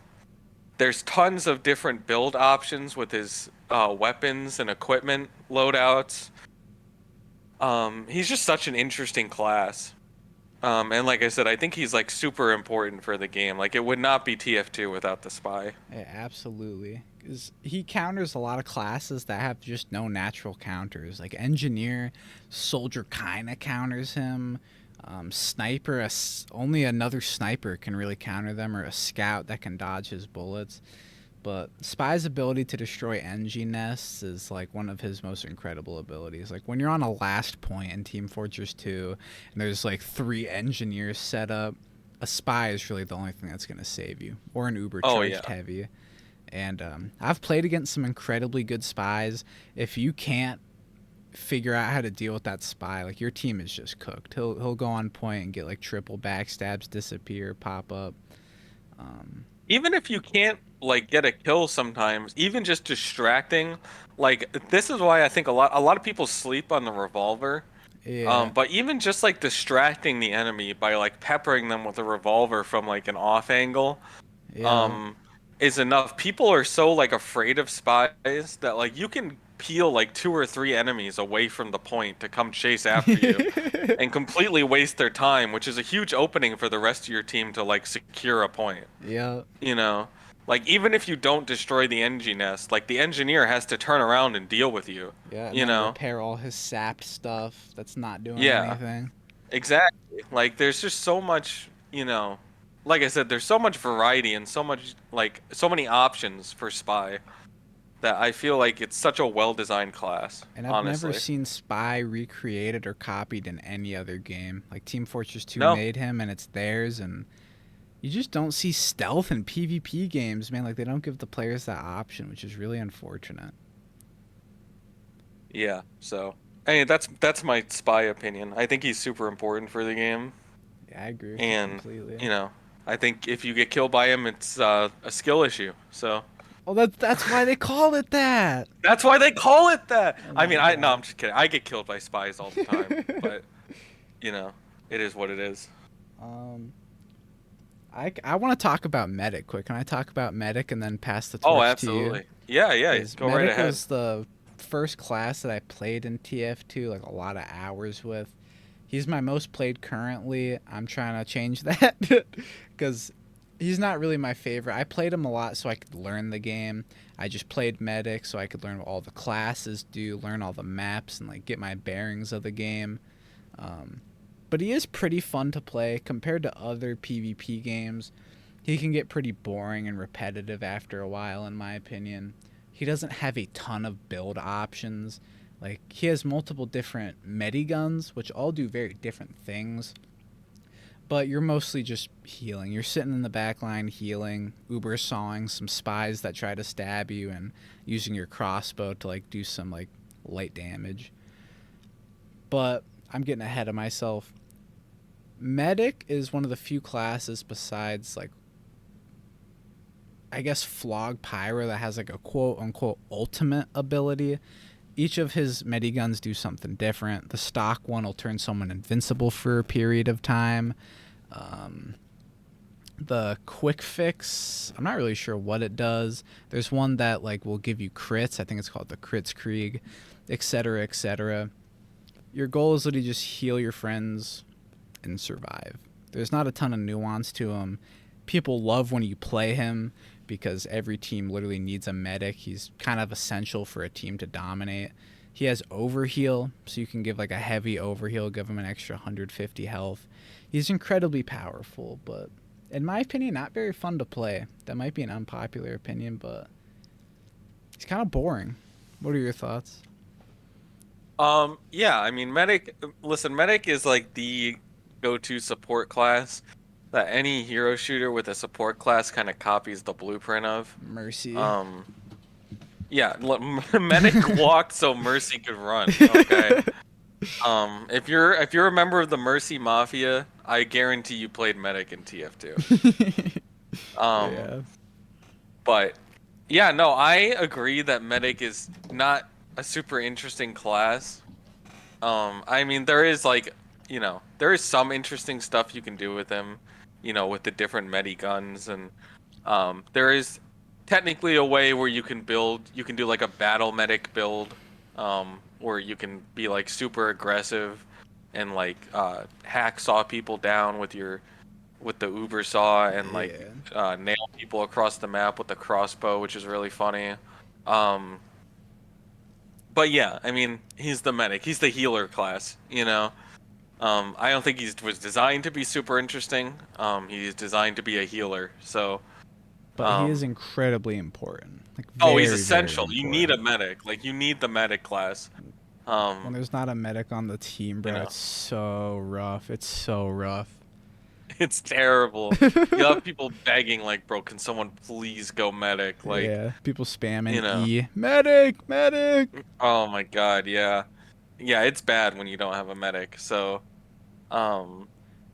Speaker 2: there's tons of different build options with his weapons and equipment loadouts. He's just such an interesting class. And like I said, I think he's like super important for the game. Like it would not be TF2 without the spy.
Speaker 1: Yeah, absolutely. Because he counters a lot of classes that have just no natural counters. Like Engineer, Soldier kind of counters him. Sniper, only another sniper can really counter them, or a scout that can dodge his bullets. But Spy's ability to destroy NG nests is like one of his most incredible abilities. Like when you're on a last point in Team Fortress 2 and there's like 3 engineers set up, a spy is really the only thing that's going to save you, or an uber
Speaker 2: Oh
Speaker 1: charged
Speaker 2: yeah.
Speaker 1: heavy. And I've played against some incredibly good spies. If you can't figure out how to deal with that spy, like your team is just cooked. He'll go on point and get like triple backstabs, disappear, pop up. Um,
Speaker 2: Even if you can't like get a kill sometimes, even just distracting, like this is why I think a lot of people sleep on the revolver.
Speaker 1: yeah,
Speaker 2: But even just like distracting the enemy by like peppering them with a revolver from like an off angle,
Speaker 1: yeah.
Speaker 2: um, is enough. People are so like afraid of spies that like you can peel like 2 or 3 enemies away from the point to come chase after you and completely waste their time, which is a huge opening for the rest of your team to like secure a point.
Speaker 1: Yeah,
Speaker 2: You know, like even if you don't destroy the NG nest, like the engineer has to turn around and deal with you.
Speaker 1: yeah, and
Speaker 2: You
Speaker 1: then
Speaker 2: know,
Speaker 1: repair all his sapped stuff that's not doing
Speaker 2: yeah,
Speaker 1: anything.
Speaker 2: exactly. Like there's just so much. you know, like I said, there's so much variety and so much like so many options for spy that I feel like it's such a well-designed class,
Speaker 1: And I've never
Speaker 2: honestly.
Speaker 1: seen Spy recreated or copied in any other game. Like Team Fortress 2
Speaker 2: No,
Speaker 1: made him and it's theirs, and you just don't see stealth in PvP games, man. Like they don't give the players that option, which is really unfortunate.
Speaker 2: yeah. So, I mean, that's my spy opinion. I think he's super important for the game,
Speaker 1: Yeah, I agree with you
Speaker 2: and
Speaker 1: completely.
Speaker 2: you know, I think if you get killed by him, it's a skill issue. So
Speaker 1: Oh, that's why they call it that.
Speaker 2: that's why they call it that.
Speaker 1: Oh
Speaker 2: I
Speaker 1: my
Speaker 2: mean, I no, I'm
Speaker 1: god.
Speaker 2: just kidding. I get killed by spies all the time, but you know, it is what it is.
Speaker 1: um, I want to talk about Medic quick. Can I talk about Medic and then pass the
Speaker 2: Oh,
Speaker 1: torch to you?
Speaker 2: absolutely. Yeah, yeah.
Speaker 1: Because
Speaker 2: Go right
Speaker 1: Medic
Speaker 2: ahead.
Speaker 1: was the first class that I played in TF2, like a lot of hours with. He's my most played currently. I'm trying to change that because he's not really my favorite. I played him a lot so I could learn the game. I just played Medic so I could learn what all the classes do, learn all the maps, and like get my bearings of the game. Um, but he is pretty fun to play compared to other PvP games. He can get pretty boring and repetitive after a while, in my opinion. He doesn't have a ton of build options. Like, he has multiple different mediguns, which all do very different things. But you're mostly just healing. You're sitting in the back line healing, uber sawing some spies that try to stab you, and using your crossbow to, like, do some, like, light damage. But I'm getting ahead of myself. Medic is one of the few classes besides, like, I guess Flog Pyro that has like a quote unquote ultimate ability. Each of his mediguns do something different. The stock one will turn someone invincible for a period of time. Um, the quick fix, I'm not really sure what it does. There's one that like will give you crits. I think it's called the Crits Krieg, etc., etc. Your goal is literally just heal your friends and survive. There's not a ton of nuance to him. People love when you play him because every team literally needs a medic. He's kind of essential for a team to dominate. He has overheal, so you can give like a heavy overheal, give him an extra 150 health. He's incredibly powerful, but in my opinion, not very fun to play. That might be an unpopular opinion, but he's kind of boring. What are your thoughts?
Speaker 2: Yeah, I mean, medic. Listen, medic is like the go-to support class that any hero shooter with a support class kind of copies the blueprint of.
Speaker 1: Mercy.
Speaker 2: Um, yeah, medic walked so Mercy could run. Okay. If you're a member of the Mercy Mafia, I guarantee you played medic in TF2. Um,
Speaker 1: Yeah.
Speaker 2: but yeah, no, I agree that medic is not a super interesting class. I mean, there is like, there is some interesting stuff you can do with him, with the different medi guns, and there is technically a way where you can do like a battle medic build, where you can be like super aggressive and like hacksaw people down with the Uber saw and like
Speaker 1: Yeah.
Speaker 2: nail people across the map with the crossbow, which is really funny. Um, but yeah, I mean, he's the medic. He's the healer class. I don't think he was designed to be super interesting. He's designed to be a healer. So,
Speaker 1: But he is
Speaker 2: um,
Speaker 1: incredibly important. Like
Speaker 2: oh, he's
Speaker 1: very, very
Speaker 2: essential. You need a
Speaker 1: important.
Speaker 2: medic. Like you need the medic class.
Speaker 1: When
Speaker 2: Um,
Speaker 1: there's not a medic on the team,
Speaker 2: you
Speaker 1: bro,
Speaker 2: know,
Speaker 1: it's so rough. It's so rough.
Speaker 2: it's terrible. You have people begging like, bro, can someone please go medic? Like,
Speaker 1: Yeah, people
Speaker 2: you
Speaker 1: spamming
Speaker 2: know,
Speaker 1: E. Medic, medic.
Speaker 2: oh my God, yeah. Yeah, it's bad when you don't have a medic. So, um,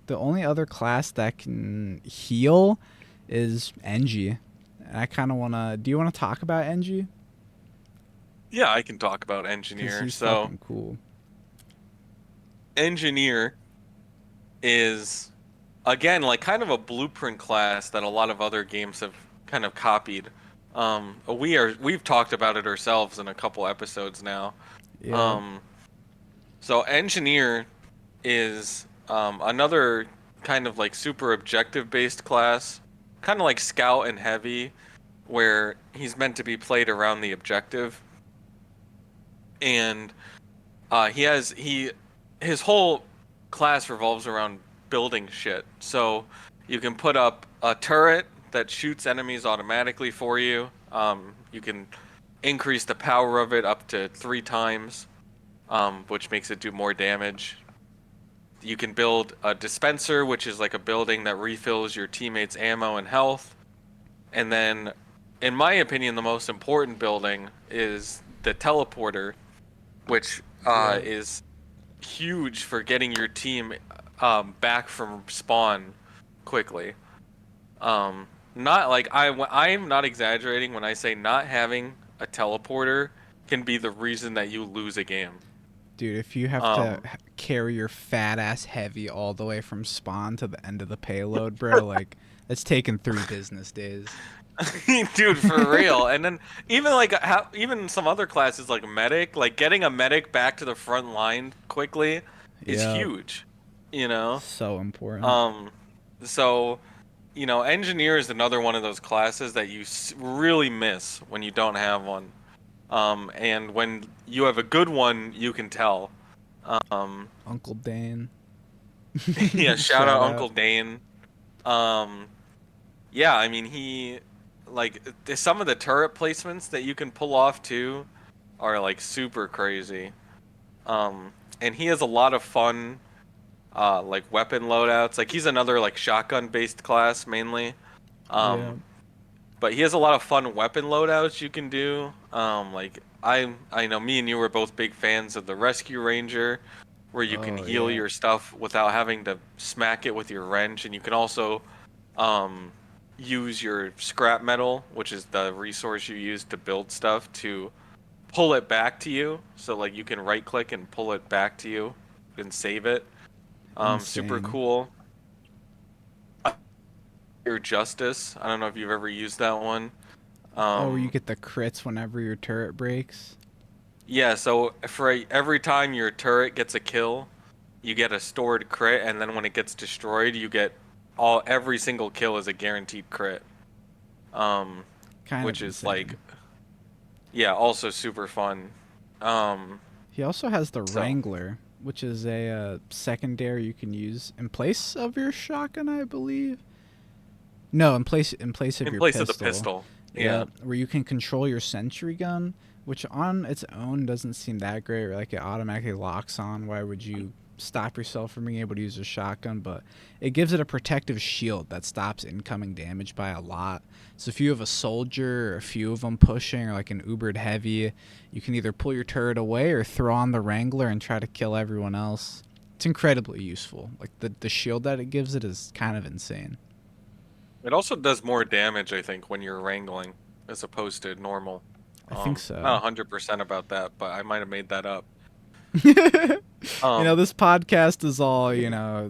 Speaker 1: The only other class that can heal is NG. And I kind of want to. Do you want to talk about NG?
Speaker 2: yeah, I can talk about
Speaker 1: Because
Speaker 2: engineer.
Speaker 1: he's
Speaker 2: So,
Speaker 1: fucking cool.
Speaker 2: engineer is again like kind of a blueprint class that a lot of other games have kind of copied. We've talked about it ourselves in a couple episodes now.
Speaker 1: Yeah.
Speaker 2: Um, so engineer is another kind of like super objective based class, kind of like scout and heavy, where he's meant to be played around the objective, and he his whole class revolves around building shit. So You can put up a turret that shoots enemies automatically for you. You can increase the power of it up to 3 times, which makes it do more damage. You can build a dispenser, which is like a building that refills your teammates' ammo and health. And then, in my opinion, the most important building is the teleporter, which
Speaker 1: Yep.
Speaker 2: is huge for getting your team back from spawn quickly. Um, not like I'm not exaggerating when I say not having a teleporter can be the reason that you lose a game.
Speaker 1: Dude, if you have to
Speaker 2: Um,
Speaker 1: carry your fat ass heavy all the way from spawn to the end of the payload, bro, like that's taking 3 business days.
Speaker 2: dude, for real. And then even like even some other classes like medic, like getting a medic back to the front line quickly is
Speaker 1: Yep.
Speaker 2: huge, you know?
Speaker 1: So important.
Speaker 2: Um, so engineer is another one of those classes that you really miss when you don't have one. And when you have a good one, you can tell. Um,
Speaker 1: Uncle Dane.
Speaker 2: yeah, shout
Speaker 1: Shout
Speaker 2: out
Speaker 1: out.
Speaker 2: Uncle Dane. Um, yeah, I mean like some of the turret placements that you can pull off too are like super crazy. And he has a lot of fun like weapon loadouts. Like he's another like shotgun based class mainly.
Speaker 1: Yeah.
Speaker 2: Um, but he has a lot of fun weapon loadouts you can do. Like I know me and you were both big fans of the Rescue Ranger, where you can
Speaker 1: Oh
Speaker 2: heal
Speaker 1: yeah.
Speaker 2: your stuff without having to smack it with your wrench, and you can also um, use your scrap metal, which is the resource you use to build stuff, to pull it back to you. So like you can right click and pull it back to you and save it. Super
Speaker 1: Insane.
Speaker 2: cool. Your Justice. I don't know if you've ever used that one.
Speaker 1: Oh, where you
Speaker 2: Um,
Speaker 1: get the crits whenever your turret breaks.
Speaker 2: Yeah, so for every time your turret gets a kill, you get a stored crit, and then when it gets destroyed, you get every single kill is a guaranteed crit. Um,
Speaker 1: Kind of
Speaker 2: which is
Speaker 1: insane.
Speaker 2: like, yeah, also super fun. Um,
Speaker 1: He also has the
Speaker 2: so
Speaker 1: Wrangler, which is a secondary you can use in place of your shotgun, I believe. No, in place of
Speaker 2: in
Speaker 1: your
Speaker 2: place of the
Speaker 1: pistol.
Speaker 2: pistol,
Speaker 1: Yeah,
Speaker 2: yeah,
Speaker 1: where you can control your sentry gun, which on its own doesn't seem that great. Like it automatically locks on. Why would you stop yourself from being able to use a shotgun? But it gives it a protective shield that stops incoming damage by a lot. So if you have a soldier or a few of them pushing, or like an ubered heavy, you can either pull your turret away or throw on the Wrangler and try to kill everyone else. It's incredibly useful. Like the shield that it gives it is kind of insane.
Speaker 2: it also does more damage, I think, when you're wrangling as opposed to normal.
Speaker 1: I think
Speaker 2: Not
Speaker 1: so.
Speaker 2: 100% about that, but I might have made that up.
Speaker 1: This
Speaker 2: Um,
Speaker 1: podcast is all,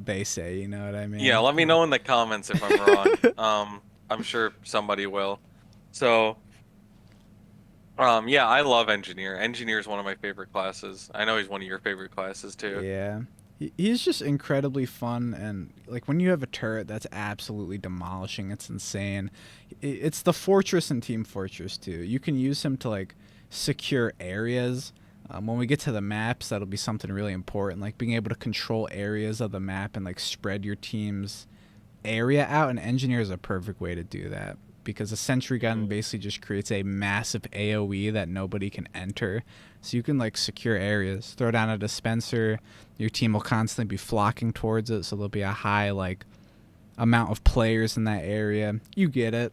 Speaker 1: they say, you know what I
Speaker 2: Yeah,
Speaker 1: mean?
Speaker 2: let me know in the comments if I'm wrong. I'm sure somebody will. So, yeah, I love engineer. Engineer is one of my favorite classes. I know he's one of your favorite classes too.
Speaker 1: Yeah. He's just incredibly fun, and like when you have a turret that's absolutely demolishing, it's insane. It's the Fortress and Team Fortress too. You can use him to like secure areas. When we get to the maps, that'll be something really important, like being able to control areas of the map and like spread your team's area out. And engineer is a perfect way to do that because a sentry gun
Speaker 2: Mhm.
Speaker 1: basically just creates a massive AoE that nobody can enter. So you can like secure areas, throw down a dispenser, your team will constantly be flocking towards it, so there'll be a high like amount of players in that area. You get it.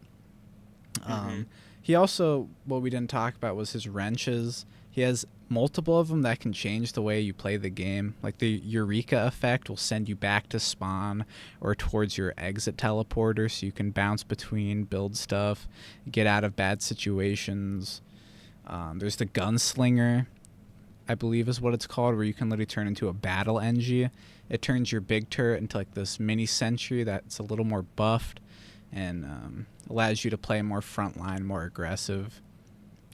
Speaker 1: um,
Speaker 2: Mhm.
Speaker 1: he also, what we didn't talk about was his wrenches. He has multiple of them that can change the way you play the game. Like the Eureka effect will send you back to spawn or towards your exit teleporter so you can bounce between, build stuff, get out of bad situations. There's the Gunslinger, I believe is what it's called, where you can literally turn into a battle NG. It turns your big turret into like this mini sentry that's a little more buffed and allows you to play more frontline, more aggressive.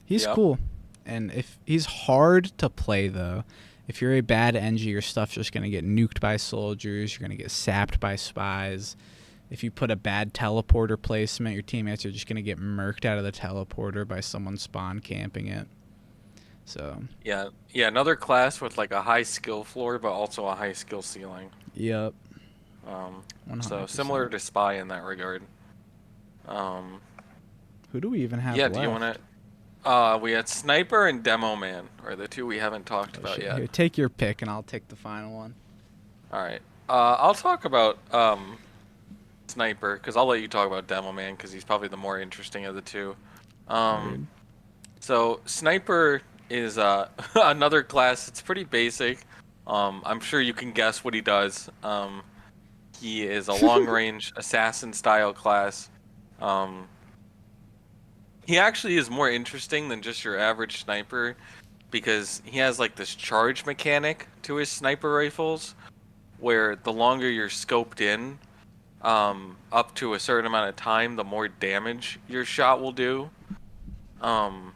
Speaker 1: He's
Speaker 2: Yep.
Speaker 1: cool, and if he's hard to play though, if you're a bad NG, your stuff's just gonna get nuked by soldiers. You're gonna get sapped by spies. If you put a bad teleporter placement, your teammates are just gonna get murked out of the teleporter by someone spawn camping it. So,
Speaker 2: Yeah. Yeah, another class with like a high skill floor but also a high skill ceiling.
Speaker 1: yep.
Speaker 2: So similar
Speaker 1: 100%.
Speaker 2: to Spy in that regard. Um,
Speaker 1: Who do we even have
Speaker 2: yeah, do you want
Speaker 1: left?
Speaker 2: to? We had Sniper and Demo Man, are the two we haven't talked
Speaker 1: Oh
Speaker 2: about
Speaker 1: shit!
Speaker 2: yet.
Speaker 1: Here, take your pick, and I'll take the final one.
Speaker 2: All right. I'll talk about Sniper because I'll let you talk about Demo Man because he's probably the more interesting of the two. Um,
Speaker 1: Word.
Speaker 2: so Sniper is another class. It's pretty basic. I'm sure you can guess what he does. He is a long-range assassin style class. Um, he actually is more interesting than just your average sniper because he has like this charge mechanic to his sniper rifles where the longer you're scoped in, up to a certain amount of time, the more damage your shot will do. Um,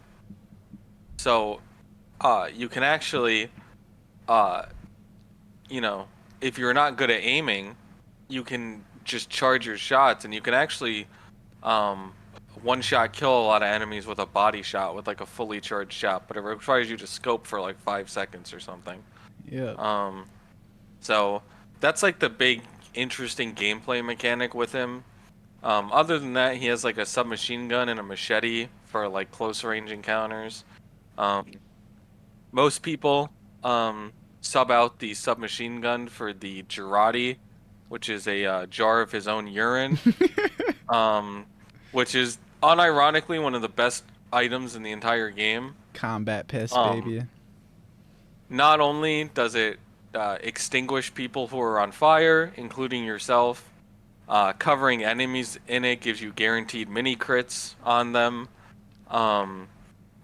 Speaker 2: so you can actually, uh, you know, if you're not good at aiming, you can just charge your shots, and you can actually um, one shot kill a lot of enemies with a body shot with like a fully charged shot, but it requires you to scope for like 5 seconds or something.
Speaker 1: Yep.
Speaker 2: Um, so that's like the big interesting gameplay mechanic with him. Other than that, he has like a submachine gun and a machete for like close range encounters. Um, most people sub out the submachine gun for the Girardi, which is a jar of his own urine, um, which is unironically one of the best items in the entire game.
Speaker 1: Combat piss,
Speaker 2: Um,
Speaker 1: baby.
Speaker 2: not only does it extinguish people who are on fire, including yourself, covering enemies in it gives you guaranteed mini crits on them. Um,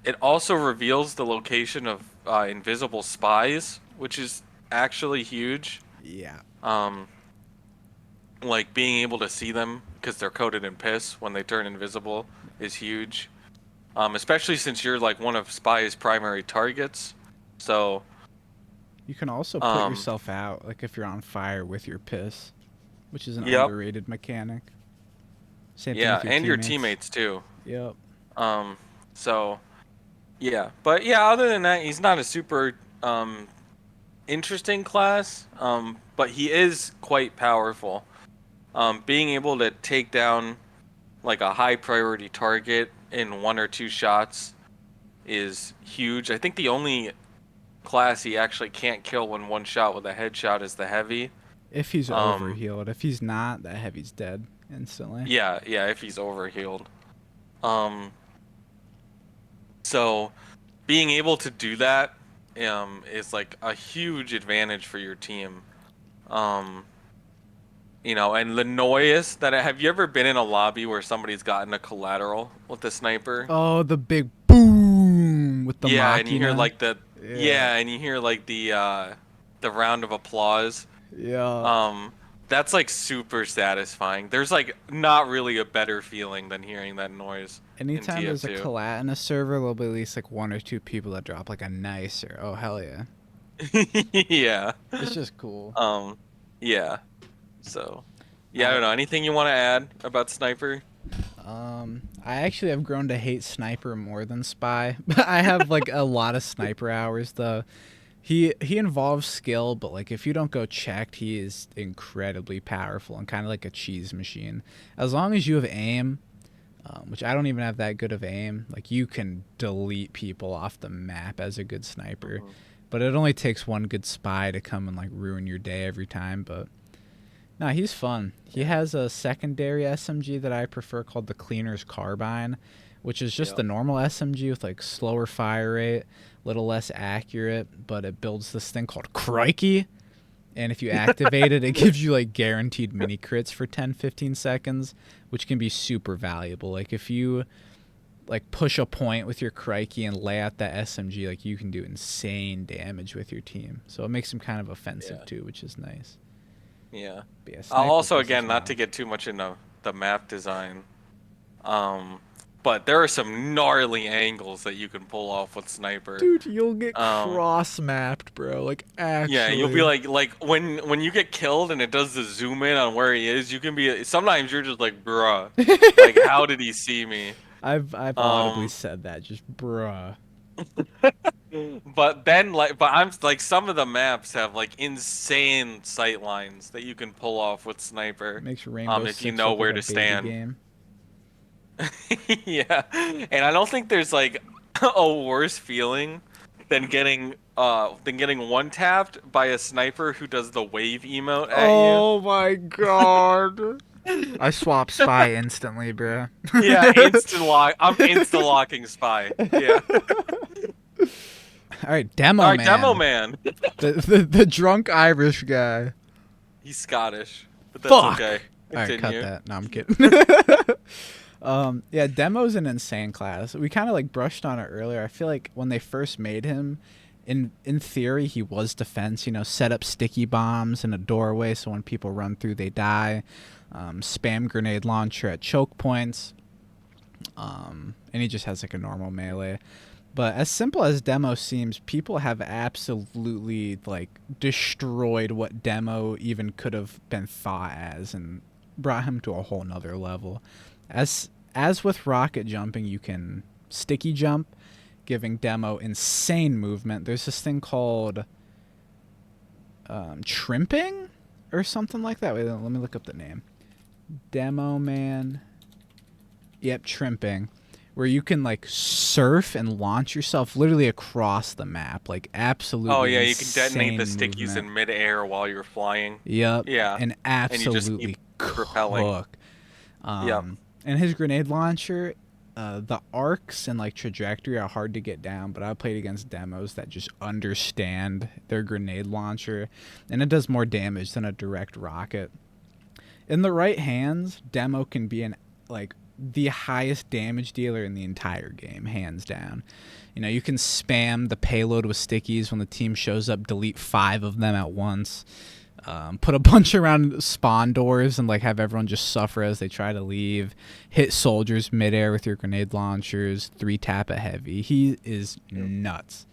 Speaker 2: it also reveals the location of invisible spies, which is actually huge.
Speaker 1: Yeah.
Speaker 2: Um, like being able to see them because they're coated in piss when they turn invisible is huge. Especially since you're like one of Spy's primary targets. So,
Speaker 1: You can also put
Speaker 2: um,
Speaker 1: yourself out, like if you're on fire with your piss, which is an
Speaker 2: yep,
Speaker 1: underrated mechanic. Same thing
Speaker 2: yeah,
Speaker 1: with your
Speaker 2: and your
Speaker 1: teammates.
Speaker 2: teammates too.
Speaker 1: Yep.
Speaker 2: Um, so yeah, but yeah, other than that, he's not a super interesting class. But he is quite powerful. Being able to take down like a high priority target in one or two shots is huge. I think the only class he actually can't kill in one shot with a headshot is the heavy.
Speaker 1: If he's
Speaker 2: Um,
Speaker 1: overhealed. If he's not, that heavy's dead instantly.
Speaker 2: yeah, yeah, if he's overhealed. Um, so being able to do that is like a huge advantage for your team. Um, and the noise that have you ever been in a lobby where somebody's gotten a collateral with the sniper?
Speaker 1: Oh, the big boom with the
Speaker 2: Yeah, and you hear
Speaker 1: machina.
Speaker 2: like the
Speaker 1: Yeah.
Speaker 2: yeah, and you hear like the round of applause.
Speaker 1: Yeah.
Speaker 2: Um, that's like super satisfying. There's like not really a better feeling than hearing that noise in
Speaker 1: Anytime there's a
Speaker 2: TF2.
Speaker 1: collat in a server, there'll be at least like one or two people that drop like a nice or oh hell yeah.
Speaker 2: Yeah.
Speaker 1: It's just cool.
Speaker 2: Um, yeah. So, yeah, I
Speaker 1: I
Speaker 2: don't know. Anything you want to add about Sniper?
Speaker 1: I actually have grown to hate Sniper more than Spy. I have like a lot of Sniper hours though. He involves skill, but like if you don't go checked, he is incredibly powerful and kind of like a cheese machine. As long as you have aim, which I don't even have that good of aim, like you can delete people off the map as a good sniper.
Speaker 2: Hmm.
Speaker 1: But it only takes one good spy to come and like ruin your day every time. But no, he's fun. He
Speaker 2: Yeah.
Speaker 1: has a secondary SMG that I prefer called the Cleaner's Carbine, which is just the
Speaker 2: Yep.
Speaker 1: normal SMG with like slower fire rate, little less accurate, but it builds this thing called Crikey. And if you activate it, it gives you like guaranteed mini crits for 10, 15 seconds, which can be super valuable. Like if you like push a point with your Crikey and lay out that SMG, like you can do insane damage with your team. So it makes him kind of offensive
Speaker 2: Yeah.
Speaker 1: too, which is nice.
Speaker 2: Yeah.
Speaker 1: But yeah, Sniper
Speaker 2: Also,
Speaker 1: pisses
Speaker 2: again,
Speaker 1: me
Speaker 2: not to
Speaker 1: off.
Speaker 2: get too much into the map design, um, but there are some gnarly angles that you can pull off with Sniper.
Speaker 1: Dude, you'll get
Speaker 2: Um,
Speaker 1: cross mapped, bro. Like
Speaker 2: yeah, you'll be
Speaker 1: actually.
Speaker 2: like when you get killed and it does the zoom in on where he is, you can be sometimes you're just like, bruh, like how did he see me?
Speaker 1: I've audibly
Speaker 2: Um,
Speaker 1: said that, just bruh.
Speaker 2: But then but I'm like some of the maps have like insane sight lines that you can pull off with sniper,
Speaker 1: Makes Rainbow
Speaker 2: if you
Speaker 1: Six
Speaker 2: know
Speaker 1: look like
Speaker 2: where
Speaker 1: a
Speaker 2: to
Speaker 1: baby
Speaker 2: stand.
Speaker 1: game.
Speaker 2: Yeah. And I don't think there's like a worse feeling than getting one tapped by a sniper who does the wave emote at you.
Speaker 1: Oh my god. I swap spy instantly, bro.
Speaker 2: Yeah, instant lock. I'm insta locking spy. Yeah.
Speaker 1: All right,
Speaker 2: All
Speaker 1: Demo
Speaker 2: right, demo
Speaker 1: Man.
Speaker 2: man.
Speaker 1: The drunk Irish guy.
Speaker 2: He's Scottish, but that's
Speaker 1: Fuck.
Speaker 2: okay.
Speaker 1: All right, cut
Speaker 2: Continue.
Speaker 1: that. No, I'm kidding. Yeah, Demo's an insane class. We kind of like brushed on it earlier. I feel like when they first made him, in theory, he was defense. You know, set up sticky bombs in a doorway so when people run through, they die. Spam grenade launcher at choke points. And he just has like a normal melee. But as simple as Demo seems, people have absolutely like destroyed what Demo even could have been thought as and brought him to a whole nother level. As with rocket jumping, you can sticky jump, giving Demo insane movement. There's this thing called trimping or something like that. Wait, let me look up the name. Demo Man. Yep, trimping, where you can like surf and launch yourself literally across the map, like
Speaker 2: Oh
Speaker 1: absolutely
Speaker 2: yeah, you can detonate the
Speaker 1: insane
Speaker 2: stickies
Speaker 1: movement.
Speaker 2: in midair while you're flying.
Speaker 1: Yep,
Speaker 2: Yeah,
Speaker 1: and
Speaker 2: and you just
Speaker 1: absolutely
Speaker 2: keep repelling.
Speaker 1: cook.
Speaker 2: Yep.
Speaker 1: And his grenade launcher, the arcs and like trajectory are hard to get down, but I played against demos that just understand their grenade launcher, and it does more damage than a direct rocket. In the right hands, demo can be an like the highest damage dealer in the entire game, hands down. You know, you can spam the payload with stickies when the team shows up, delete 5 of them at once. Put a bunch around spawn doors and like have everyone just suffer as they try to leave. Hit soldiers midair with your grenade launchers. 3 tap a heavy. He is nuts.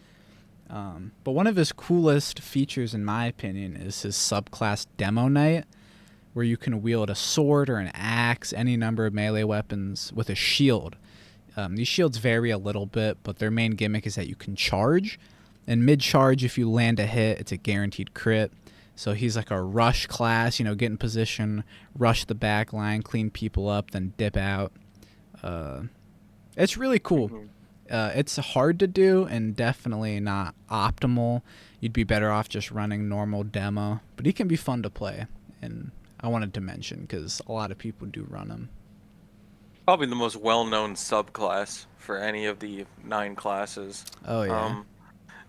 Speaker 1: But one of his coolest features, in my opinion, is his subclass Demo Knight, where you can wield a sword or an axe, any number of melee weapons, with a shield. These shields vary a little bit, but their main gimmick is that you can charge. And mid-charge, if you land a hit, it's a guaranteed crit. So he's like a rush class, you know, get in position, rush the back line, clean people up, then dip out. It's really cool.
Speaker 2: Mhm.
Speaker 1: It's hard to do and definitely not optimal. You'd be better off just running normal demo, but he can be fun to play. And I wanted to mention because a lot of people do run him.
Speaker 2: Probably the most well-known subclass for any of the 9 classes.
Speaker 1: Oh yeah,
Speaker 2: Um,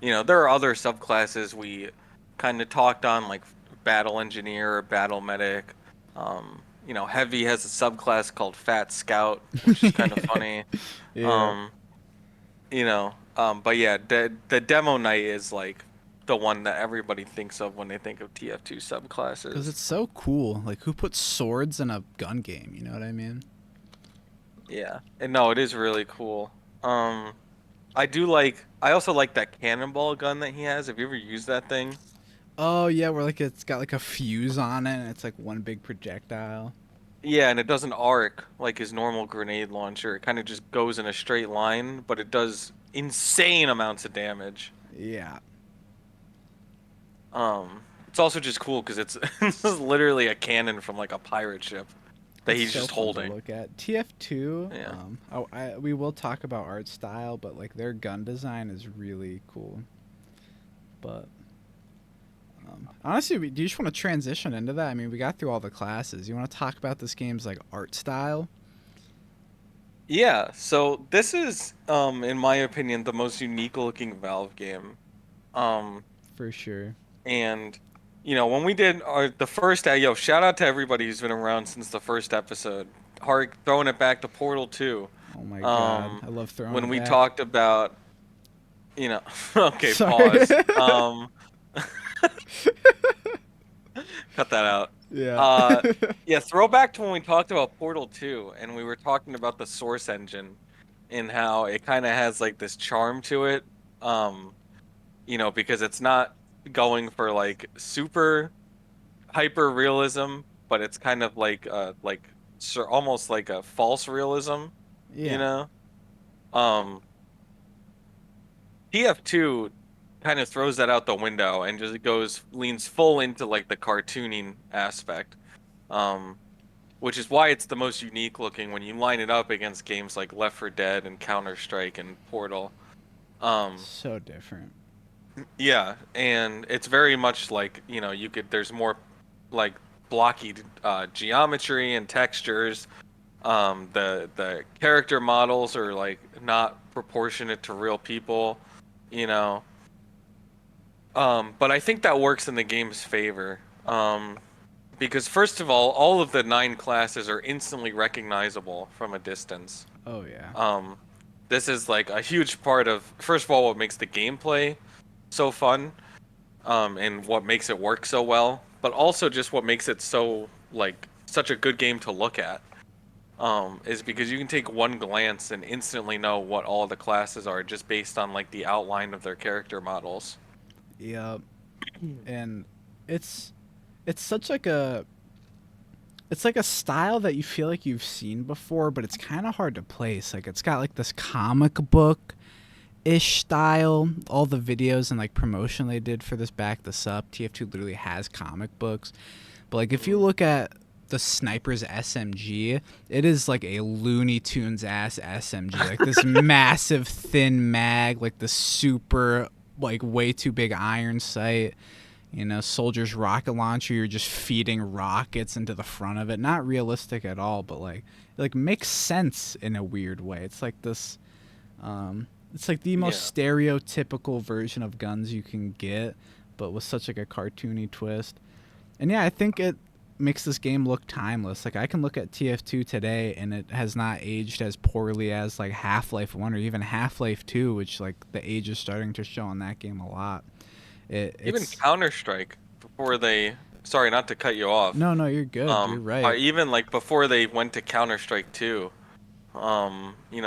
Speaker 2: there are other subclasses we kind of talked on, like battle engineer or battle medic. Heavy has a subclass called Fat Scout, which is kind of funny.
Speaker 1: yeah.
Speaker 2: Um, but yeah, the demo knight is like the one that everybody thinks of when they think of TF2
Speaker 1: Because
Speaker 2: subclasses.
Speaker 1: it's so cool. Like, who puts swords in a gun game? You know what I mean?
Speaker 2: Yeah, and no, it is really cool. Um, I also like that cannonball gun that he has. Have you ever used that thing?
Speaker 1: Oh yeah, where like it's got like a fuse on it, and it's like one big projectile.
Speaker 2: Yeah, and it doesn't arc like his normal grenade launcher. It kind of just goes in a straight line, but it does insane amounts of damage.
Speaker 1: Yeah,
Speaker 2: It's also just cool because it's this is literally a cannon from like a pirate ship that
Speaker 1: it's
Speaker 2: he's
Speaker 1: so
Speaker 2: just
Speaker 1: fun to
Speaker 2: holding.
Speaker 1: look at. TF2.
Speaker 2: Yeah.
Speaker 1: We will talk about art style, but like their gun design is really cool. But honestly, do you just want to transition into that? I mean, we got through all the classes. You want to talk about this game's like art style?
Speaker 2: Yeah, so this is in my opinion the most unique looking Valve game. Um
Speaker 1: For sure.
Speaker 2: and when we did the first shout out to everybody who's been around since the first episode. Hark throwing it back to Portal 2.
Speaker 1: Oh my god,
Speaker 2: Um
Speaker 1: I love throwing
Speaker 2: when
Speaker 1: it
Speaker 2: we
Speaker 1: back.
Speaker 2: talked about, okay,
Speaker 1: Sorry.
Speaker 2: pause. Cut that out.
Speaker 1: Yeah.
Speaker 2: Uh, yeah, throwback to when we talked about Portal 2 and we were talking about the Source engine and how it kind of has like this charm to it. Um, because it's not going for like super hyper realism, but it's kind of almost like a false realism, you
Speaker 1: Yeah.
Speaker 2: know? Um, TF2 kind of throws that out the window and just leans full into like the cartooning aspect. Um, which is why it's the most unique looking when you line it up against games like Left 4 Dead and Counter-Strike and Portal. Um,
Speaker 1: So different.
Speaker 2: yeah, and it's very much like, there's more like blocky geometry and textures. The character models are like not proportionate to real people, you know. But I think that works in the game's favor. Because first of all of the 9 classes are instantly recognizable from a distance.
Speaker 1: Oh yeah.
Speaker 2: Um, this is like a huge part of, first of all, what makes the gameplay so fun, and what makes it work so well, but also just what makes it so like such a good game to look at. Is because you can take one glance and instantly know what all the classes are just based on like the outline of their character models.
Speaker 1: Yep. And it's it's such like a it's like a style that you feel like you've seen before, but it's kind of hard to place. Like it's got like this comic book ish style. All the videos and like promotion they did for this back this up. TF2 literally has comic books. But like if you
Speaker 2: Mhm.
Speaker 1: look at the Sniper's SMG, it is like a Looney Tunes ass SMG. Like this massive thin mag, like the super like way too big iron sight. Soldier's rocket launcher, you're just feeding rockets into the front of it. Not realistic at all, but like makes sense in a weird way. It's like this it's like the
Speaker 2: Yeah.
Speaker 1: most stereotypical version of guns you can get, but with such like a cartoony twist. And yeah, I think it makes this game look timeless. Like I can look at TF2 today and it has not aged as poorly as like Half-Life 1 or even Half-Life 2, which like the age is starting to show on that game a lot.
Speaker 2: Even
Speaker 1: It's
Speaker 2: Counter-Strike before they, sorry, not to cut you off.
Speaker 1: no, you're good. You're right.
Speaker 2: Even like before they went to Counter-Strike 2,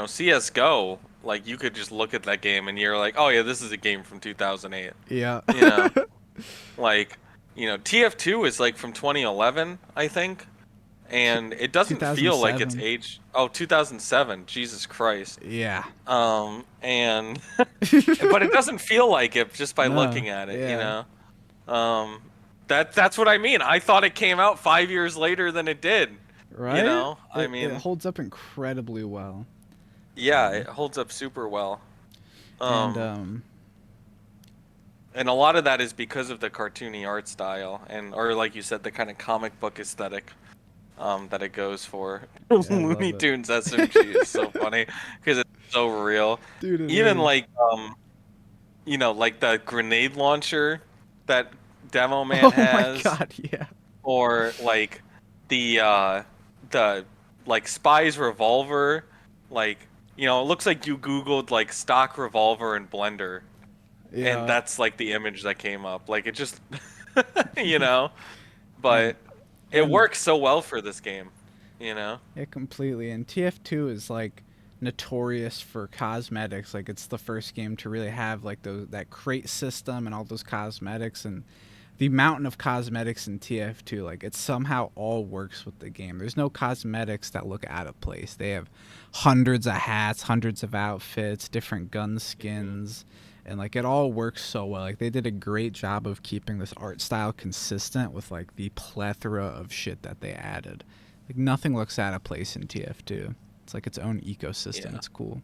Speaker 2: CS:GO, like you could just look at that game and you're like, "Oh yeah, this is a game from 2008."
Speaker 1: Yeah.
Speaker 2: You know, like, TF2 is like from 2011, I think, and it doesn't feel like it's
Speaker 1: 2007.
Speaker 2: aged. Oh, 2007. Jesus Christ.
Speaker 1: Yeah.
Speaker 2: And but it doesn't feel like it just by
Speaker 1: No.
Speaker 2: looking at it, you
Speaker 1: Yeah.
Speaker 2: know. Um, that's what I mean. I thought it came out 5 years later than it did.
Speaker 1: Right?
Speaker 2: I
Speaker 1: It
Speaker 2: mean,
Speaker 1: holds up incredibly well.
Speaker 2: yeah,
Speaker 1: Um
Speaker 2: it holds up super well.
Speaker 1: and
Speaker 2: Um, and a lot of that is because of the cartoony art style and, or like you said, the kind of comic book aesthetic that it goes for.
Speaker 1: yeah, I love
Speaker 2: Looney
Speaker 1: it.
Speaker 2: Tunes SMG is so funny because it's so real.
Speaker 1: Dude, it
Speaker 2: Even
Speaker 1: is.
Speaker 2: like like the grenade launcher that Demo Man
Speaker 1: Oh my
Speaker 2: has,
Speaker 1: god, yeah.
Speaker 2: or like the like Spy's revolver, like it looks like you Googled like stock revolver in Blender, and
Speaker 1: Yeah.
Speaker 2: that's like the image that came up. Like it just, you know,
Speaker 1: And
Speaker 2: but it
Speaker 1: and
Speaker 2: works so well for this game, you know.
Speaker 1: yeah, completely. And TF2 is like notorious for cosmetics. Like it's the first game to really have like that crate system and all those cosmetics and the mountain of cosmetics in TF2. Like it somehow all works with the game. There's no cosmetics that look out of place. They have hundreds of hats, hundreds of outfits, different gun
Speaker 2: Mhm.
Speaker 1: skins. And like it all works so well. Like they did a great job of keeping this art style consistent with like the plethora of shit that they added. Like nothing looks out of place in TF2. It's like its own ecosystem.
Speaker 2: Yeah.
Speaker 1: It's cool.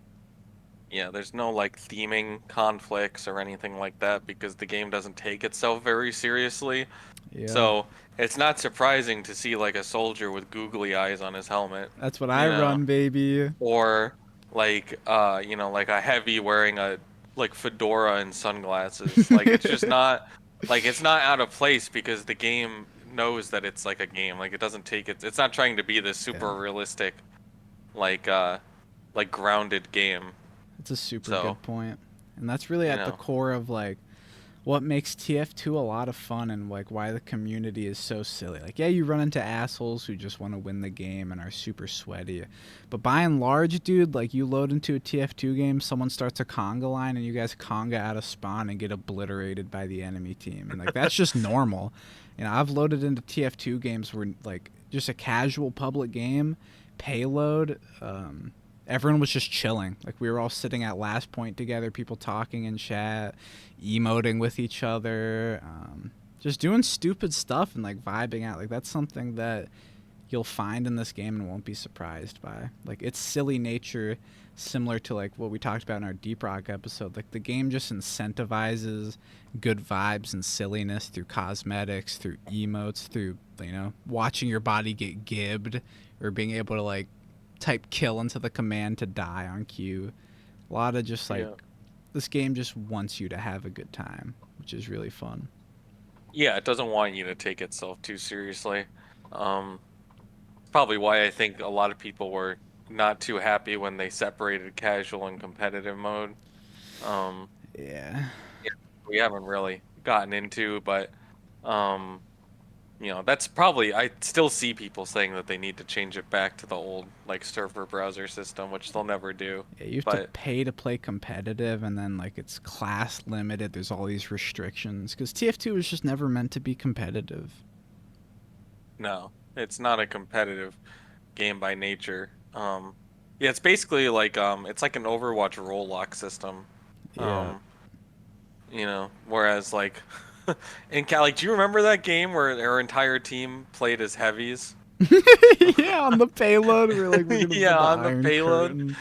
Speaker 2: Yeah, there's no like theming conflicts or anything like that because the game doesn't take itself very seriously.
Speaker 1: Yeah.
Speaker 2: So it's not surprising to see like a soldier with googly eyes on his helmet,
Speaker 1: That's what I
Speaker 2: you know,
Speaker 1: run, baby.
Speaker 2: or like like a heavy wearing a like fedora and sunglasses. Like it's just not, like it's not out of place because the game knows that it's like a game. Like it doesn't take it. It's not trying to be this
Speaker 1: Yeah.
Speaker 2: super realistic like uh like grounded game.
Speaker 1: It's a super
Speaker 2: So,
Speaker 1: good point. And that's really
Speaker 2: you
Speaker 1: at the
Speaker 2: know.
Speaker 1: core of like what makes TF2 a lot of fun and like why the community is so silly. Like yeah, you run into assholes who just want to win the game and are super sweaty. But by and large, dude, like you load into a TF2 game, someone starts a conga line and you guys conga out of spawn and get obliterated by the enemy team. And like that's just normal. I've loaded into TF2 games where like just a casual public game, payload, everyone was just chilling. Like we were all sitting at last point together, people talking in chat, emoting with each other, just doing stupid stuff and like vibing out. Like that's something that you'll find in this game and won't be surprised by. Like its silly nature, similar to like what we talked about in our Deep Rock episode. Like the game just incentivizes good vibes and silliness through cosmetics, through emotes, through watching your body get gibbed or being able to like type kill into the command to die on cue. A lot of just like
Speaker 2: Yeah.
Speaker 1: this game just wants you to have a good time, which is really fun.
Speaker 2: Yeah, it doesn't want you to take itself too seriously. Um, Probably why I think a lot of people were not too happy when they separated casual and competitive mode. Um,
Speaker 1: Yeah.
Speaker 2: yeah, we haven't really gotten into, but um, that's probably I still see people saying that they need to change it back to the old like server browser system, which they'll never do.
Speaker 1: Yeah, you have to
Speaker 2: But
Speaker 1: pay to play competitive, and then like it's class limited. There's all these restrictions because TF2 was just never meant to be competitive.
Speaker 2: no, it's not a competitive game by nature. Yeah, it's basically like it's like an Overwatch role lock system.
Speaker 1: Yeah.
Speaker 2: Um, whereas like in Cal, like, do you remember that game where our entire team played as heavies?
Speaker 1: Yeah, on the payload, we're gonna
Speaker 2: Yeah,
Speaker 1: build the
Speaker 2: on the
Speaker 1: Iron
Speaker 2: payload.
Speaker 1: Curtain.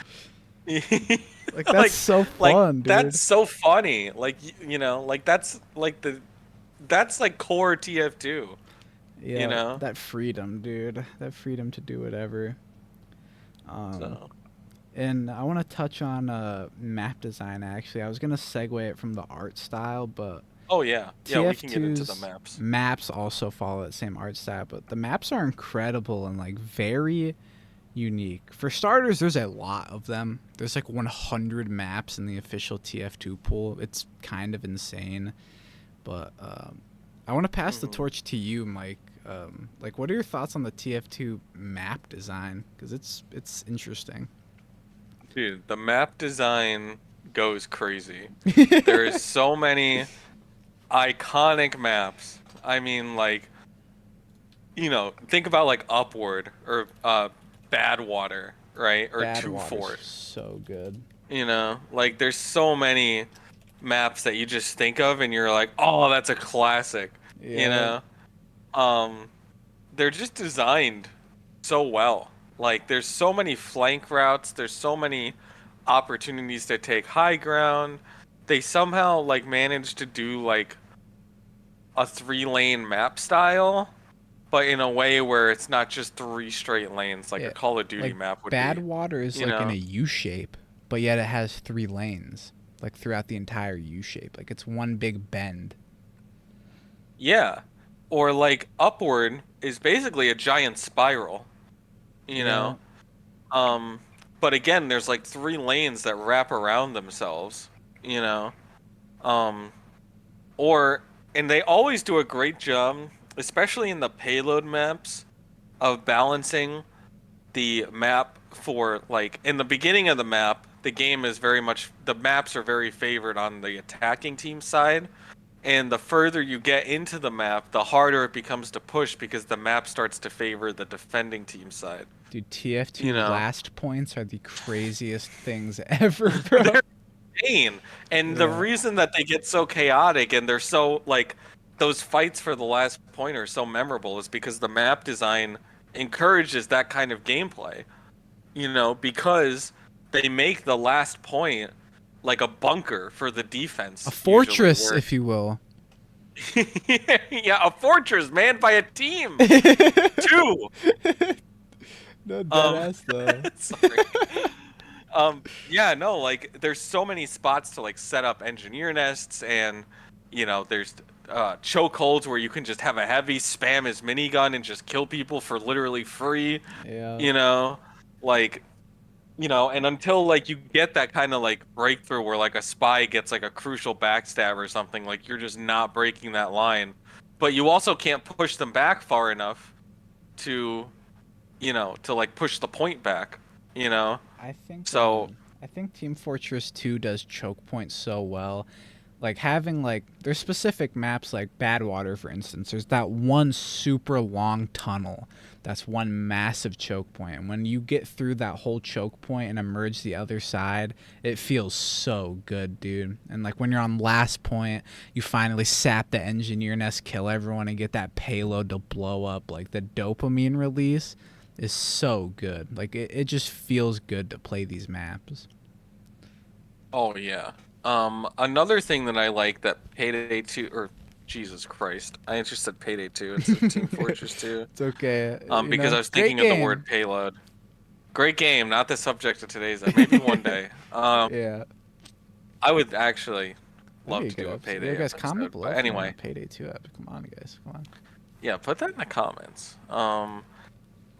Speaker 1: Like that's
Speaker 2: Like,
Speaker 1: so
Speaker 2: like
Speaker 1: fun,
Speaker 2: that's
Speaker 1: dude.
Speaker 2: so funny. Like, like that's like core TF2. You
Speaker 1: Yeah,
Speaker 2: know,
Speaker 1: that freedom, dude. That freedom to do whatever. Um,
Speaker 2: so
Speaker 1: and I want to touch on map design. Actually, I was gonna segue it from the art style, but
Speaker 2: oh yeah, yeah, we can get into the
Speaker 1: TF2's
Speaker 2: maps.
Speaker 1: maps also follow that same art style, but the maps are incredible and like very unique. For starters, there's a lot of them. There's like 100 maps in the official TF2 pool. It's kind of insane, but I want to pass the
Speaker 2: Hmm.
Speaker 1: torch to you, Mike. Like, what are your thoughts on the TF2 map design? Because it's interesting.
Speaker 2: Dude, the map design goes crazy. There is so many iconic maps. I mean, like, think about like Upward or Bad Water, right? Or
Speaker 1: Bad
Speaker 2: Two
Speaker 1: Water's
Speaker 2: Force.
Speaker 1: so good.
Speaker 2: Like there's so many maps that you just think of and you're like, "Oh, that's a classic." You
Speaker 1: Yeah,
Speaker 2: know? Um they're just designed so well. Like there's so many flank routes, there's so many opportunities to take high ground. They somehow like managed to do like a 3-lane map style, but in a way where it's not just 3 straight lanes like a
Speaker 1: yeah.
Speaker 2: Call of Duty
Speaker 1: Like
Speaker 2: map would
Speaker 1: Bad
Speaker 2: be,
Speaker 1: Water is
Speaker 2: you
Speaker 1: like in a
Speaker 2: know?
Speaker 1: U shape, but yet it has 3 lanes, like throughout the entire U shape. Like it's one big bend.
Speaker 2: Yeah. Or like Upward is basically a giant spiral, you
Speaker 1: Yeah,
Speaker 2: know? Um, but again, there's like 3 lanes that wrap around themselves, you know? Um, or and they always do a great job, especially in the payload maps, of balancing the map for like in the beginning of the map, the game is very much the maps are very favored on the attacking team side. And the further you get into the map, the harder it becomes to push because the map starts to favor the defending team side.
Speaker 1: dude,
Speaker 2: You
Speaker 1: TF2
Speaker 2: know,
Speaker 1: last points are the craziest things ever, bro.
Speaker 2: they're insane. And the
Speaker 1: Yeah.
Speaker 2: reason that they get so chaotic and they're so like those fights for the last point are so memorable is because the map design encourages that kind of gameplay. Because they make the last point like a bunker for the
Speaker 1: A
Speaker 2: defense usually
Speaker 1: fortress,
Speaker 2: where
Speaker 1: if you will.
Speaker 2: yeah, a fortress manned by a team. Two.
Speaker 1: No dead
Speaker 2: Um,
Speaker 1: ass though.
Speaker 2: sorry. Yeah, no, like there's so many spots to like set up engineer nests, and there's chokeholds where you can just have a heavy spam his minigun and just kill people for literally free.
Speaker 1: Yeah.
Speaker 2: You know, like and until like you get that kind of like breakthrough where like a spy gets like a crucial backstab or something, like you're just not breaking that line. But you also can't push them back far enough to to like push the point back, you know?
Speaker 1: I think
Speaker 2: So,
Speaker 1: I think Team Fortress 2 does choke point so well. Like having like there's specific maps like Badwater for instance. There's that one super long tunnel that's one massive choke point. And when you get through that whole choke point and emerge the other side, it feels so good, dude. And like when you're on last point, you finally sap the engineer nest, kill everyone, and get that payload to blow up. Like the dopamine release is so good. Like it just feels good to play these maps.
Speaker 2: Oh yeah. Another thing that I like that Payday 2 or Jesus Christ, I just said Payday 2 instead of Team Fortress 2.
Speaker 1: It's okay. You
Speaker 2: Because I
Speaker 1: know,
Speaker 2: was
Speaker 1: great
Speaker 2: thinking of the word
Speaker 1: game.
Speaker 2: payload. Great game, not the subject of today's. Maybe one day.
Speaker 1: Yeah.
Speaker 2: I would actually
Speaker 1: That'd
Speaker 2: love
Speaker 1: be a
Speaker 2: to
Speaker 1: good
Speaker 2: do a
Speaker 1: episode. Yo,
Speaker 2: Payday
Speaker 1: guys, comment
Speaker 2: episode.
Speaker 1: below
Speaker 2: But
Speaker 1: if you want a
Speaker 2: anyway,
Speaker 1: Payday 2 epic. Come on, guys. Come on.
Speaker 2: yeah, put that in the comments.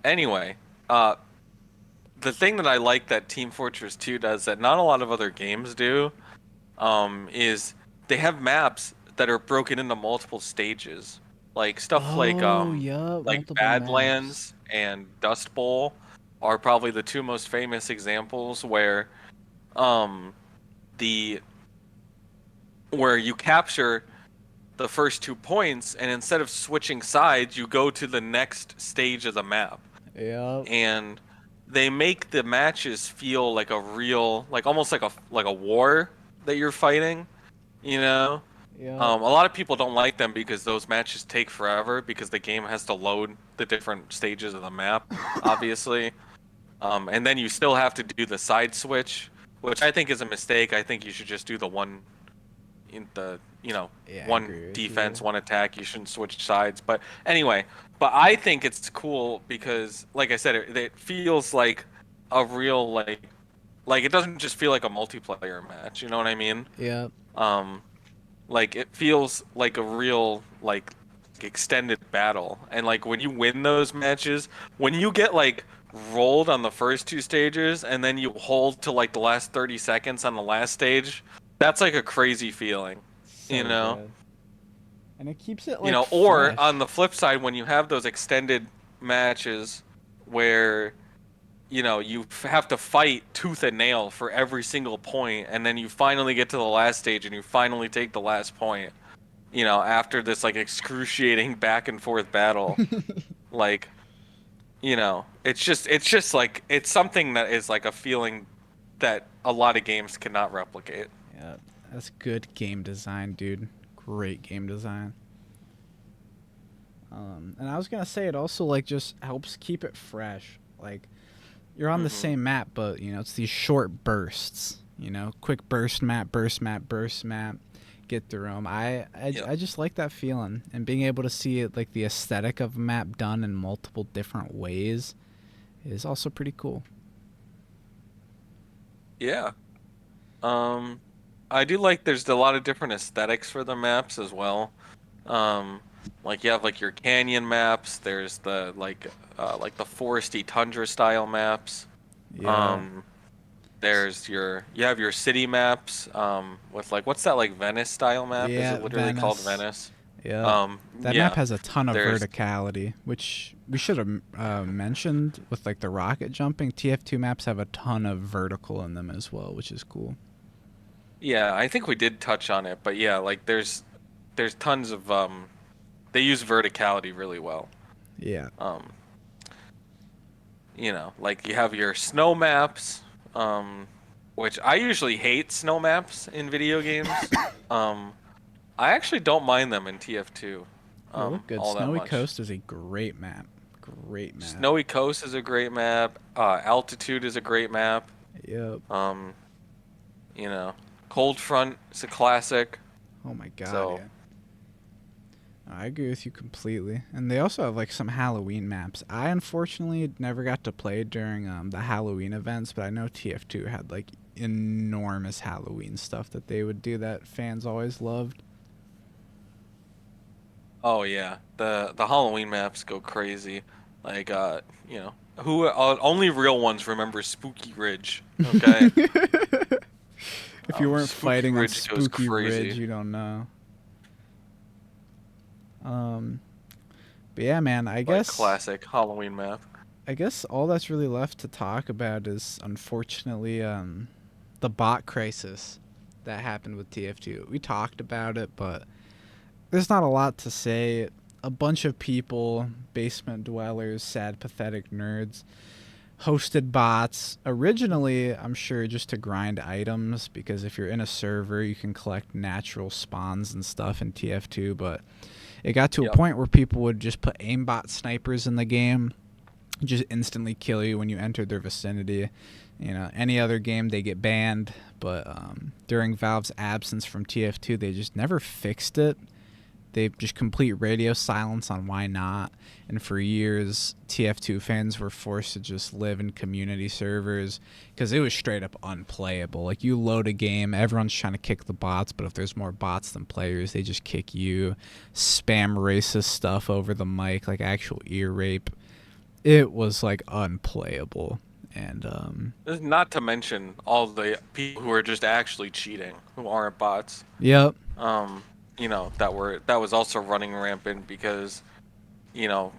Speaker 2: Anyway, uh, the thing that I like that Team Fortress 2 does that not a lot of other games do, is they have maps that are broken into multiple stages. Like stuff
Speaker 1: Oh, yup.
Speaker 2: like
Speaker 1: Multiple maps.
Speaker 2: Badlands and Dust Bowl are probably the two most famous examples where um the where you capture the first 2 points and instead of switching sides, you go to the next stage of the map.
Speaker 1: Yup.
Speaker 2: And they make the matches feel like a real like almost like a war that you're fighting, you know?
Speaker 1: Yup.
Speaker 2: A lot of people don't like them because those matches take forever because the game has to load the different stages of the map, obviously. And then you still have to do the side switch, which I think is a mistake. I think you should just do the one in the,
Speaker 1: Yeah, I
Speaker 2: one
Speaker 1: agree with you.
Speaker 2: defense, one attack. You shouldn't switch sides. But anyway, but I think it's cool because, like I said, it feels like a real like it doesn't just feel like a multiplayer match. You know what I mean?
Speaker 1: Yep.
Speaker 2: Um, like it feels like a real like extended battle. And like when you win those matches, when you get like rolled on the first two stages and then you hold to like the last 30 seconds on the last stage, that's like a crazy feeling, you
Speaker 1: So
Speaker 2: know?
Speaker 1: good. And it keeps it like
Speaker 2: Or on
Speaker 1: fresh.
Speaker 2: the flip side, when you have those extended matches where you have to fight tooth and nail for every single point, and then you finally get to the last stage and you finally take the last point, after this like excruciating back and forth battle, like, it's just like it's something that is like a feeling that a lot of games cannot replicate.
Speaker 1: Yeah, that's good game design, dude. Great game design. And I was gonna say it also like just helps keep it fresh. Like you're on the
Speaker 2: Hmm.
Speaker 1: same map, but you know it's these short bursts. You know, quick burst map, burst map, burst map. Get through them.
Speaker 2: Yeah.
Speaker 1: I just like that feeling and being able to see it like the aesthetic of a map done in multiple different ways is also pretty cool.
Speaker 2: Yeah. Um, I do like there's a lot of different aesthetics for the maps as well. Um, like you have like your canyon maps. There's the like the foresty tundra style maps.
Speaker 1: Yeah.
Speaker 2: Um, you have your city maps. With like what's that like Venice style map? Is it
Speaker 1: Yeah,
Speaker 2: literally called
Speaker 1: Venice.
Speaker 2: Venice?
Speaker 1: Yep. That map
Speaker 2: Yeah.
Speaker 1: has a ton of
Speaker 2: There's
Speaker 1: verticality, which we should have mentioned with like the rocket jumping. TF2 maps have a ton of vertical in them as well, which is cool.
Speaker 2: yeah. I think we did touch on it, but yeah, like there's tons of they use verticality really well.
Speaker 1: Yeah.
Speaker 2: Um, like you have your snow maps, which I usually hate snow maps in video games. Um, I actually don't mind them in TF2,
Speaker 1: They look good.
Speaker 2: all that
Speaker 1: Snowy
Speaker 2: much.
Speaker 1: Coast is a great map. Great map.
Speaker 2: Snowy Coast is a great map. Altitude is a great map.
Speaker 1: Yep.
Speaker 2: Um, you know, Cold Front is a classic.
Speaker 1: Oh my god,
Speaker 2: So,
Speaker 1: yeah. I agree with you completely. And they also have like some Halloween maps. I unfortunately never got to play during the Halloween events, but I know TF2 had like enormous Halloween stuff that they would do that fans always loved.
Speaker 2: oh yeah, the Halloween maps go crazy. Like, who only real ones remember Spooky Ridge. Okay.
Speaker 1: If you weren't
Speaker 2: Spooky
Speaker 1: fighting on
Speaker 2: Ridge goes
Speaker 1: Spooky Ridge,
Speaker 2: crazy.
Speaker 1: you don't know. Um, but yeah, man,
Speaker 2: Like classic Halloween map.
Speaker 1: I guess all that's really left to talk about is unfortunately the bot crisis. that happened with TF2. We talked about it, but there's not a lot to say. A bunch of people, basement dwellers, sad, pathetic nerds, hosted bots. Originally, I'm sure just to grind items, because if you're in a server, you can collect natural spawns and stuff in TF2, but it got to a
Speaker 2: Yep.
Speaker 1: point where people would just put aimbot snipers in the game, just instantly kill you when you entered their vicinity. You know, any other game they get banned, but during Valve's absence from TF2, they just never fixed it. They just complete radio silence on why not. And for years, TF2 fans were forced to just live in community servers because it was straight up unplayable. Like, you load a game, everyone's trying to kick the bots, but if there's more bots than players, they just kick you. Spam racist stuff over the mic, like actual ear rape. It was like unplayable. And
Speaker 2: Not to mention all the people who are just actually cheating, who aren't bots.
Speaker 1: yep.
Speaker 2: Um, that was also running rampant because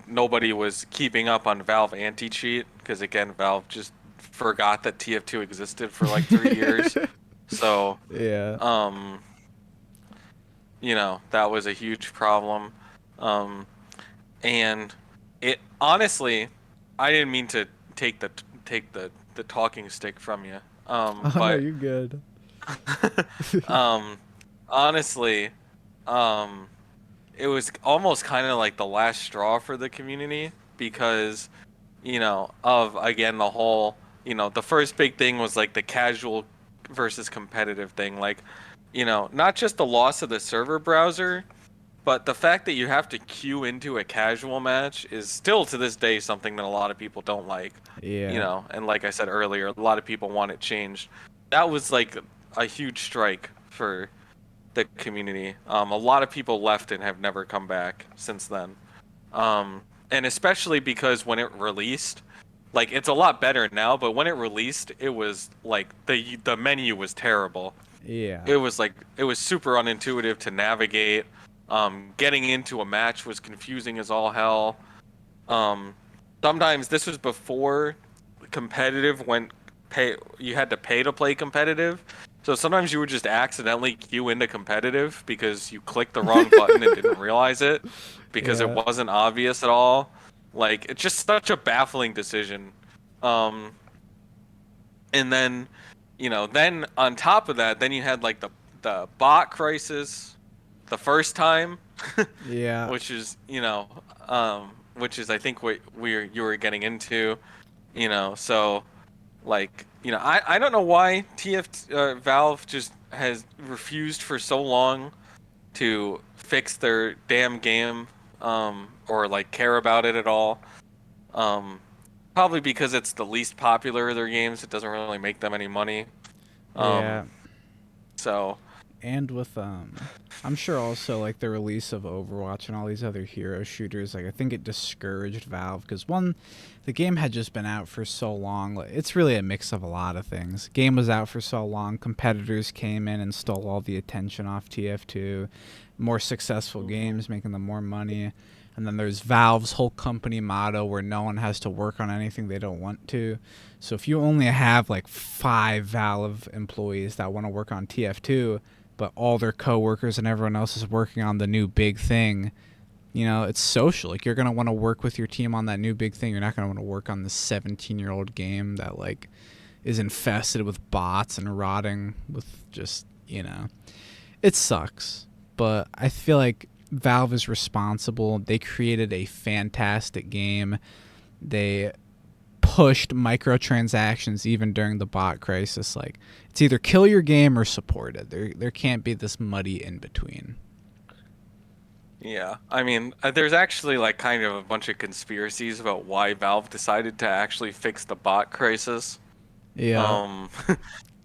Speaker 2: nobody was keeping up on Valve anti-cheat because again, Valve just forgot that TF2 existed for like 3 years. So,
Speaker 1: Yeah.
Speaker 2: um, that was a huge problem. Um, and it honestly, I didn't mean to take the talking stick from you.
Speaker 1: Oh no,
Speaker 2: But
Speaker 1: you're good.
Speaker 2: um, honestly, um, it was almost kind of like the last straw for the community because, of again the whole, the first big thing was like the casual versus competitive thing, like, not just the loss of the server browser, but the fact that you have to queue into a casual match is still to this day something that a lot of people don't like,
Speaker 1: Yeah.
Speaker 2: and like I said earlier, a lot of people want it changed. That was like a huge strike for the community. A lot of people left and have never come back since then. And especially because when it released, like it's a lot better now, but when it released, it was like the menu was terrible.
Speaker 1: Yeah.
Speaker 2: It was super unintuitive to navigate. Getting into a match was confusing as all hell. Um, Sometimes this was before competitive went pay. You had to pay to play competitive. So sometimes you would just accidentally queue into competitive because you clicked the wrong button and didn't realize it because it
Speaker 1: Yeah.
Speaker 2: wasn't obvious at all. Like it's just such a baffling decision. Um, and then, then on top of that, then you had like the bot crisis the first time,
Speaker 1: Yeah.
Speaker 2: which is which is I think what you were getting into, so like I don't know why Valve just has refused for so long to fix their damn game, or like care about it at all. Um, Probably because it's the least popular of their games. It doesn't really make them any money. Um,
Speaker 1: Yeah.
Speaker 2: so
Speaker 1: And with I'm sure also like the release of Overwatch and all these other hero shooters, like I think it discouraged Valve because one, the game had just been out for so long. Like, it's really a mix of a lot of things. Game was out for so long, competitors came in and stole all the attention off TF2. More successful games, making them more money. And then there's Valve's whole company motto where no one has to work on anything they don't want to. So if you only have like 5 Valve employees that want to work on TF2, but all their coworkers and everyone else is working on the new big thing, it's social. Like, you're going to want to work with your team on that new big thing. You're not going to want to work on this 17-year-old game that like is infested with bots and rotting with just, it sucks. But I feel like Valve is responsible. They created a fantastic game. They pushed microtransactions even during the bot crisis. Like, it's either kill your game or support it. There can't be this muddy in between.
Speaker 2: yeah, I mean, there's actually like kind of a bunch of conspiracies about why Valve decided to actually fix the bot crisis.
Speaker 1: Yeah.
Speaker 2: Um,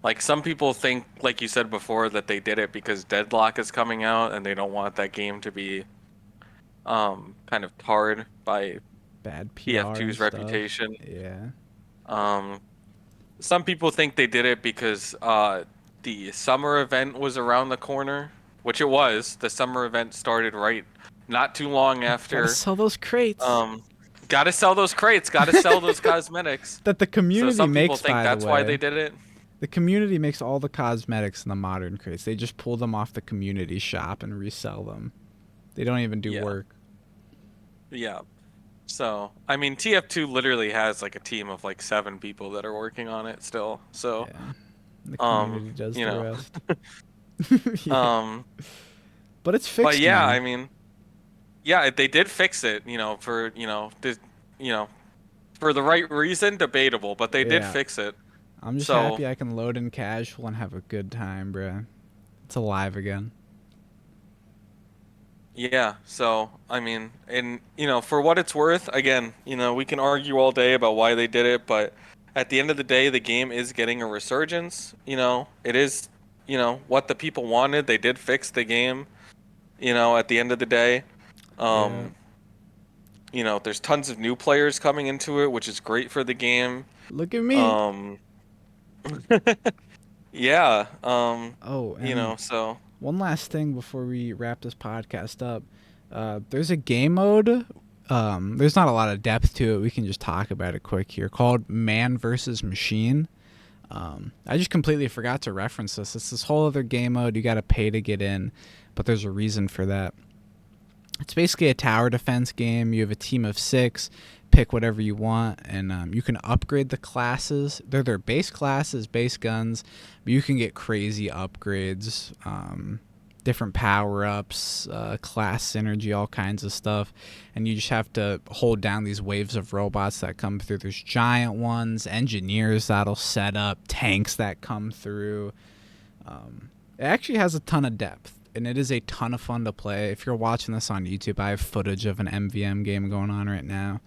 Speaker 2: like some people think, like you said before, that they did it because Deadlock is coming out and they don't want that game to be kind of tarred by
Speaker 1: Bad PR and
Speaker 2: TF2's
Speaker 1: stuff.
Speaker 2: reputation.
Speaker 1: Yeah.
Speaker 2: Um, some people think they did it because the summer event was around the corner, which it was. The summer event started right not too long
Speaker 1: Gotta
Speaker 2: after.
Speaker 1: sell those crates
Speaker 2: Um, Gotta sell those crates, gotta sell those cosmetics.
Speaker 1: that the
Speaker 2: So
Speaker 1: community
Speaker 2: some people
Speaker 1: makes,
Speaker 2: think
Speaker 1: by the
Speaker 2: that's why they
Speaker 1: way.
Speaker 2: did it.
Speaker 1: The community makes all the cosmetics in the modern crates. They just pull them off the community shop and resell them. They don't even do
Speaker 2: Yeah.
Speaker 1: work.
Speaker 2: Yeah. So, I mean, TF2 literally has like a team of like 7 people that are working on it still. So,
Speaker 1: Yeah. The community does
Speaker 2: you
Speaker 1: the
Speaker 2: know,
Speaker 1: rest. Yeah.
Speaker 2: um,
Speaker 1: But it's
Speaker 2: but
Speaker 1: fixed
Speaker 2: yeah,
Speaker 1: now.
Speaker 2: I mean, yeah, they did fix it, for, you know, for the right reason, debatable, but they did
Speaker 1: Yeah.
Speaker 2: fix it.
Speaker 1: I'm just
Speaker 2: So,
Speaker 1: happy I can load in casual and have a good time, bruh. It's alive again.
Speaker 2: yeah, so I mean, and for what it's worth, again, we can argue all day about why they did it, but at the end of the day, the game is getting a resurgence. It is, what the people wanted. They did fix the game, at the end of the day.
Speaker 1: Yeah.
Speaker 2: Um, there's tons of new players coming into it, which is great for the game.
Speaker 1: Look at me.
Speaker 2: Um, yeah,
Speaker 1: Oh, and
Speaker 2: so
Speaker 1: one last thing before we wrap this podcast up. There's a game mode. There's not a lot of depth to it. We can just talk about it quick here. Called Man versus Machine. I just completely forgot to reference this. It's this whole other game mode. You got to pay to get in, but there's a reason for that. It's basically a tower defense game. You have a team of 6, pick whatever you want, and you can upgrade the classes. They're their base classes, base guns, but you can get crazy upgrades, different power-ups, class synergy, all kinds of stuff. And you just have to hold down these waves of robots that come through. There's giant ones, engineers that'll set up, tanks that come through. It actually has a ton of depth, and it is a ton of fun to play. If you're watching this on YouTube, I have footage of an MVM game going on right now.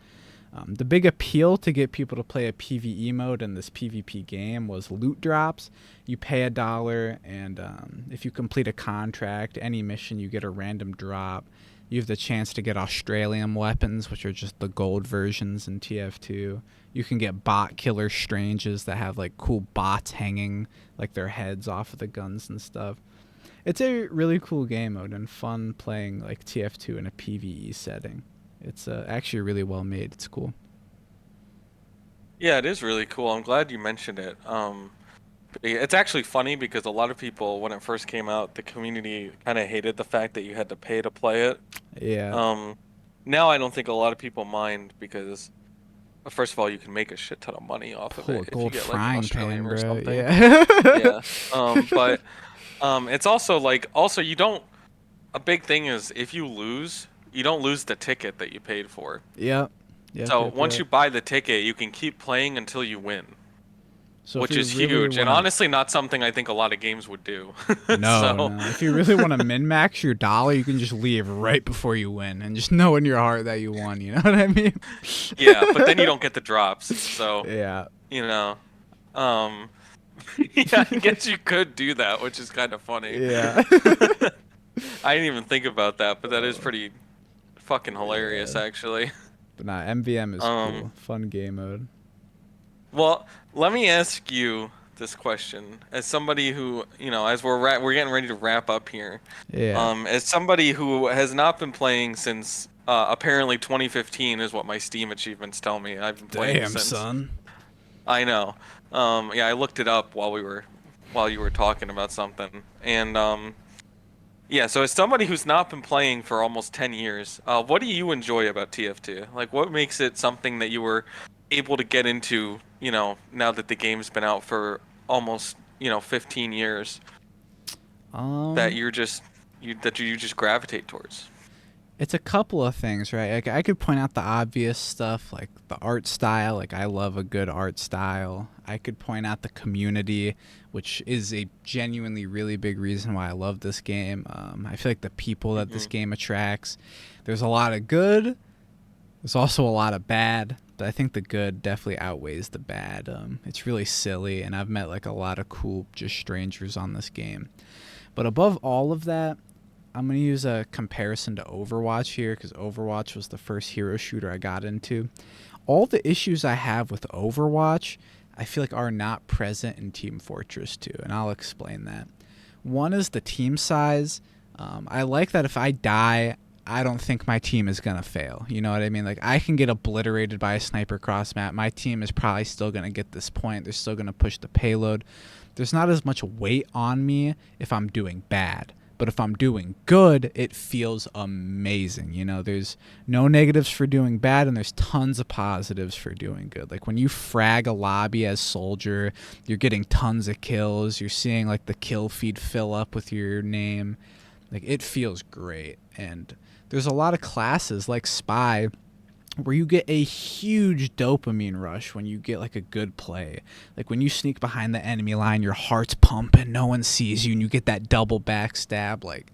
Speaker 1: The big appeal to get people to play a PvE mode in this PvP game was loot drops. You pay $1, and if you complete a contract, any mission, you get a random drop. You have the chance to get Australian weapons, which are just the gold versions in TF2. You can get bot killer stranges that have like cool bots hanging like their heads off of the guns and stuff. It's a really cool game mode and fun playing like TF2 in a PvE setting. It's actually really well made. It's cool.
Speaker 2: yeah, it is really cool. I'm glad you mentioned it. It's actually funny because a lot of people, when it first came out, the community kind of hated the fact that you had to pay to play it.
Speaker 1: Yeah.
Speaker 2: Um, Now I don't think a lot of people mind because, first of all, you can make a shit ton of money off of
Speaker 1: Pull a
Speaker 2: it if you
Speaker 1: gold
Speaker 2: get like an
Speaker 1: frying
Speaker 2: Australian
Speaker 1: pan,
Speaker 2: or
Speaker 1: bro.
Speaker 2: something.
Speaker 1: Yeah.
Speaker 2: Yeah. But it's also like you don't. A big thing is if you lose, you don't lose the ticket that you paid for.
Speaker 1: Yep. Yep.
Speaker 2: So
Speaker 1: Yep.
Speaker 2: once
Speaker 1: Yep.
Speaker 2: you buy the ticket, you can keep playing until you win,
Speaker 1: So if
Speaker 2: which
Speaker 1: you
Speaker 2: is
Speaker 1: really
Speaker 2: huge and
Speaker 1: want to,
Speaker 2: honestly not something I think a lot of games would do.
Speaker 1: no,
Speaker 2: So
Speaker 1: no. If you really want to min max your dollar, you can just leave right before you win and just know in your heart that you won. You know what I mean?
Speaker 2: yeah, but then you don't get the drops. So,
Speaker 1: Yeah.
Speaker 2: you know, um, yeah, I guess you could do that, which is kind of funny.
Speaker 1: Yeah.
Speaker 2: I didn't even think about that, but that is pretty fucking hilarious,
Speaker 1: Yeah.
Speaker 2: actually.
Speaker 1: But nah, MVM is
Speaker 2: Um,
Speaker 1: cool. Fun game mode.
Speaker 2: well, let me ask you this question as somebody who, as we're getting ready to wrap up here.
Speaker 1: Yeah.
Speaker 2: As somebody who has not been playing since apparently 2015 is what my Steam achievements tell me. I've been playing
Speaker 1: Damn,
Speaker 2: since.
Speaker 1: son.
Speaker 2: I know. Yeah, I looked it up while you were talking about something, and yeah. So as somebody who's not been playing for almost 10 years, what do you enjoy about TF2? Like, what makes it something that you were able to get into? Now that the game's been out for almost 15 years, that
Speaker 1: Um,
Speaker 2: you just gravitate towards.
Speaker 1: it's a couple of things, right? Like I could point out the obvious stuff, like the art style. Like I love a good art style. I could point out the community, which is a genuinely really big reason why I love this game. I feel like the people that this
Speaker 2: Hmm.
Speaker 1: game attracts. There's a lot of good. There's also a lot of bad, but I think the good definitely outweighs the bad. It's really silly, and I've met like a lot of cool just strangers on this game. But above all of that, I'm going to use a comparison to Overwatch here because Overwatch was the first hero shooter I got into. All the issues I have with Overwatch, I feel like are not present in Team Fortress 2, and I'll explain that. One is the team size. I like that if I die, I don't think my team is gonna fail. You know what I mean? Like I can get obliterated by a sniper cross map. My team is probably still gonna get this point. They're still gonna push the payload. There's not as much weight on me if I'm doing bad. But if I'm doing good, it feels amazing. You know, there's no negatives for doing bad, and there's tons of positives for doing good. Like when you frag a lobby as soldier, you're getting tons of kills. You're seeing like the kill feed fill up with your name. Like it feels great. And there's a lot of classes like spy where you get a huge dopamine rush when you get like a good play. Like when you sneak behind the enemy line, your heart's pumping, no one sees you, and you get that double backstab. Like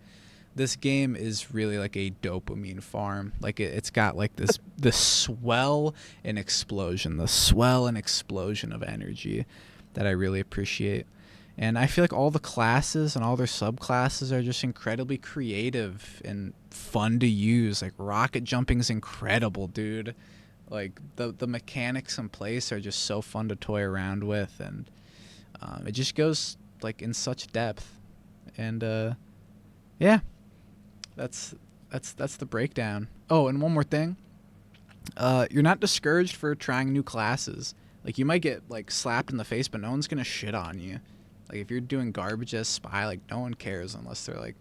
Speaker 1: this game is really like a dopamine farm. Like it's got like this swell and explosion, the swell and explosion of energy that I really appreciate. And I feel like all the classes and all their subclasses are just incredibly creative and fun to use. Like rocket jumping's incredible, dude. Like the mechanics in place are just so fun to toy around with, and it just goes like in such depth. And yeah, that's the breakdown. Oh, and one more thing. You're not discouraged for trying new classes. Like you might get like slapped in the face, but no one's gonna shit on you. Like if you're doing garbage as spy, like no one cares unless they're like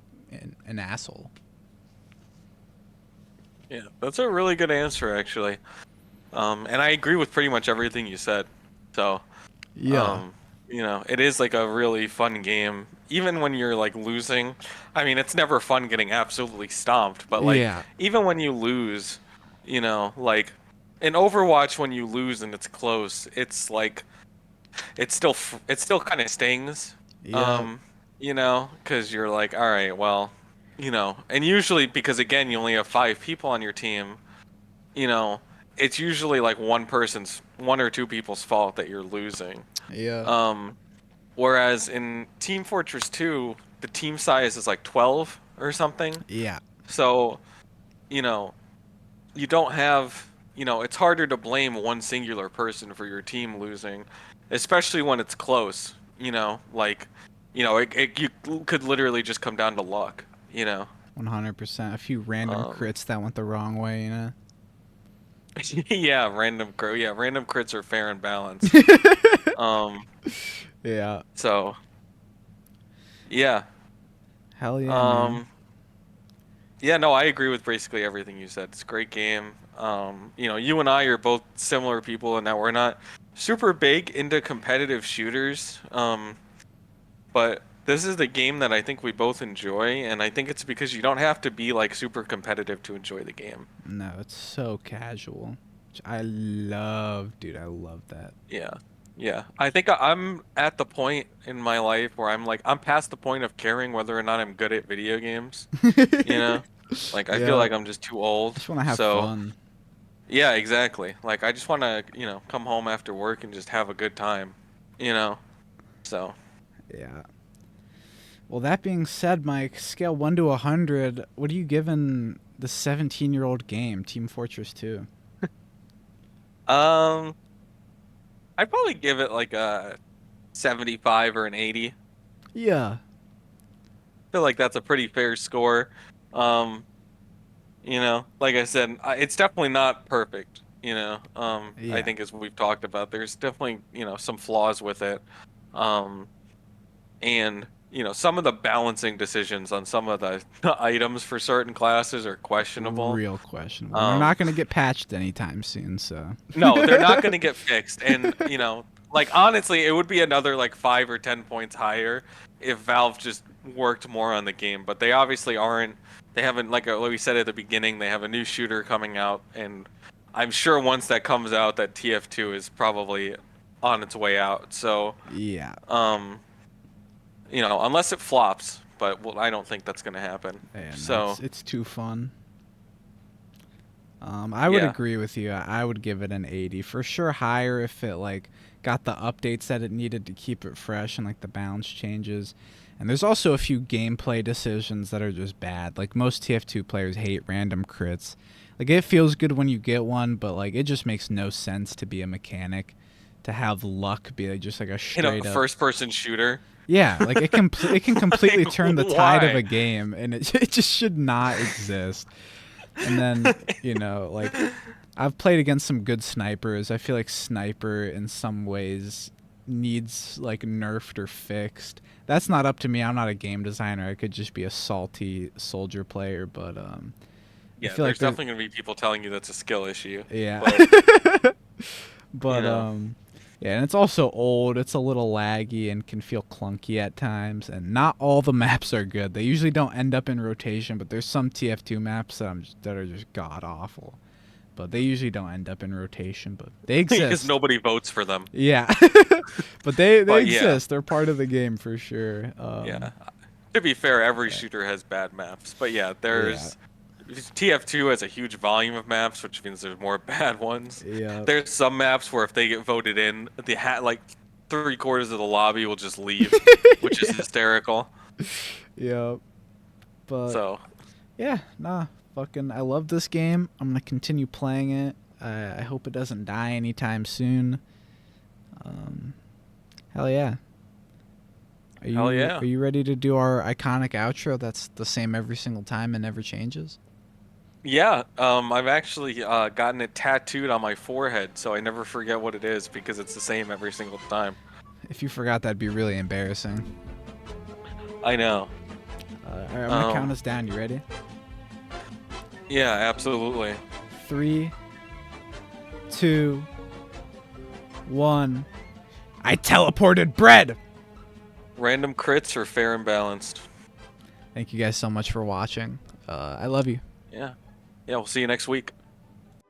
Speaker 1: an asshole.
Speaker 2: Yeah, that's a really good answer, actually. And I agree with pretty much everything you said. So,
Speaker 1: Yeah.
Speaker 2: um, it is like a really fun game, even when you're like losing. I mean, it's never fun getting absolutely stomped, but like
Speaker 1: Yeah.
Speaker 2: even when you lose, like in Overwatch, when you lose and it's close, it's like it still kind of stings.
Speaker 1: Yeah.
Speaker 2: Um, because you're like, all right, well, and usually because again, you only have 5 people on your team, you know, it's usually like one or two people's fault that you're losing.
Speaker 1: Yeah.
Speaker 2: Um, Whereas in Team Fortress 2, the team size is like 12 or something.
Speaker 1: Yeah.
Speaker 2: So, you know, you don't have, it's harder to blame one singular person for your team losing, especially when it's close, like, you could literally just come down to luck.
Speaker 1: 100%. A few random
Speaker 2: Um,
Speaker 1: crits that went the wrong way, you know.
Speaker 2: random crits are fair and balanced. Um,
Speaker 1: Yeah.
Speaker 2: so yeah.
Speaker 1: Hell yeah, man.
Speaker 2: Um, yeah, no, I agree with basically everything you said. It's a great game. You and I are both similar people in that we're not super big into competitive shooters. But this is the game that I think we both enjoy, and I think it's because you don't have to be like super competitive to enjoy the game.
Speaker 1: No, it's so casual. Which I love, dude. I love that.
Speaker 2: Yeah. Yeah. I think I'm at the point in my life where I'm past the point of caring whether or not I'm good at video games, you know? Like I feel
Speaker 1: Yeah.
Speaker 2: like I'm just too old.
Speaker 1: Just want to have
Speaker 2: So,
Speaker 1: fun.
Speaker 2: yeah, exactly. Like I just want to, come home after work and just have a good time, you know? So,
Speaker 1: Yeah. Well, that being said, Mike, scale 1 to 100, what are you giving the 17-year-old game, Team Fortress 2?
Speaker 2: um I'd probably give it like a 75 or an 80. I
Speaker 1: Yeah.
Speaker 2: feel like that's a pretty fair score. Um, like I said, it's definitely not perfect, I
Speaker 1: Yeah.
Speaker 2: think as we've talked about, there's definitely, some flaws with it. Um, and, some of the balancing decisions on some of the items for certain classes are questionable.
Speaker 1: Real questionable. And they're
Speaker 2: Um,
Speaker 1: not going to get patched anytime soon, so.
Speaker 2: No, they're not going to get fixed. And, like honestly, it would be another like 5 or 10 points higher if Valve just worked more on the game. But they obviously aren't. They haven't, like we said at the beginning, they have a new shooter coming out. And I'm sure once that comes out, that TF2 is probably on its way out. So,
Speaker 1: Yeah.
Speaker 2: um, unless it flops. But well, I don't think that's going to happen.
Speaker 1: Yeah, no,
Speaker 2: So,
Speaker 1: it's too fun. I would
Speaker 2: yeah.
Speaker 1: agree with you. I would give it an 80. For sure higher if it like got the updates that it needed to keep it fresh and like the balance changes. And there's also a few gameplay decisions that are just bad. Like most TF2 players hate random crits. Like it feels good when you get one, but like it just makes no sense to be a mechanic to have luck be like, just like a straight up.
Speaker 2: First person shooter.
Speaker 1: Yeah, like it can completely
Speaker 2: Like,
Speaker 1: turn the tide of
Speaker 2: why?
Speaker 1: a game, and it it just should not exist. And then, like I've played against some good snipers. I feel like sniper in some ways needs like nerfed or fixed. That's not up to me. I'm not a game designer. I could just be a salty soldier player, but I
Speaker 2: Yeah,
Speaker 1: feel like
Speaker 2: there's
Speaker 1: there's
Speaker 2: definitely gonna be people telling you that's a skill issue,
Speaker 1: yeah.
Speaker 2: but you
Speaker 1: But
Speaker 2: know,
Speaker 1: yeah, and it's also old. It's a little laggy and can feel clunky at times. And not all the maps are good. They usually don't end up in rotation, but there's some TF2 maps that are just god awful. But they usually don't end up in rotation, but they
Speaker 2: because
Speaker 1: exist.
Speaker 2: nobody votes for them.
Speaker 1: Yeah, but they
Speaker 2: But yeah,
Speaker 1: exist. They're part of the game for sure.
Speaker 2: yeah. To be fair, every
Speaker 1: Yeah,
Speaker 2: shooter has bad maps, but yeah,
Speaker 1: yeah,
Speaker 2: there's TF2 has a huge volume of maps, which means there's more bad ones.
Speaker 1: yeah,
Speaker 2: There's some maps where if they get voted in, like 3/4 of the lobby will just leave, which is
Speaker 1: yeah,
Speaker 2: hysterical.
Speaker 1: yeah. But
Speaker 2: So
Speaker 1: yeah, nah, fucking, I love this game. I'm gonna continue playing it. I hope it doesn't die anytime soon. Um, hell yeah. Are
Speaker 2: hell
Speaker 1: you
Speaker 2: yeah.
Speaker 1: are you ready to do our iconic outro? That's the same every single time and never changes.
Speaker 2: Yeah, I've actually gotten it tattooed on my forehead, so I never forget what it is because it's the same every single time.
Speaker 1: If you forgot, that'd be really embarrassing.
Speaker 2: I know.
Speaker 1: All right, I'm gonna count
Speaker 2: Um,
Speaker 1: us down. You ready?
Speaker 2: yeah, absolutely.
Speaker 1: 3, 2, 1. I teleported bread.
Speaker 2: Random crits are fair and balanced.
Speaker 1: Thank you guys so much for watching. I love you.
Speaker 2: Yeah. Yeah, we'll see you next week.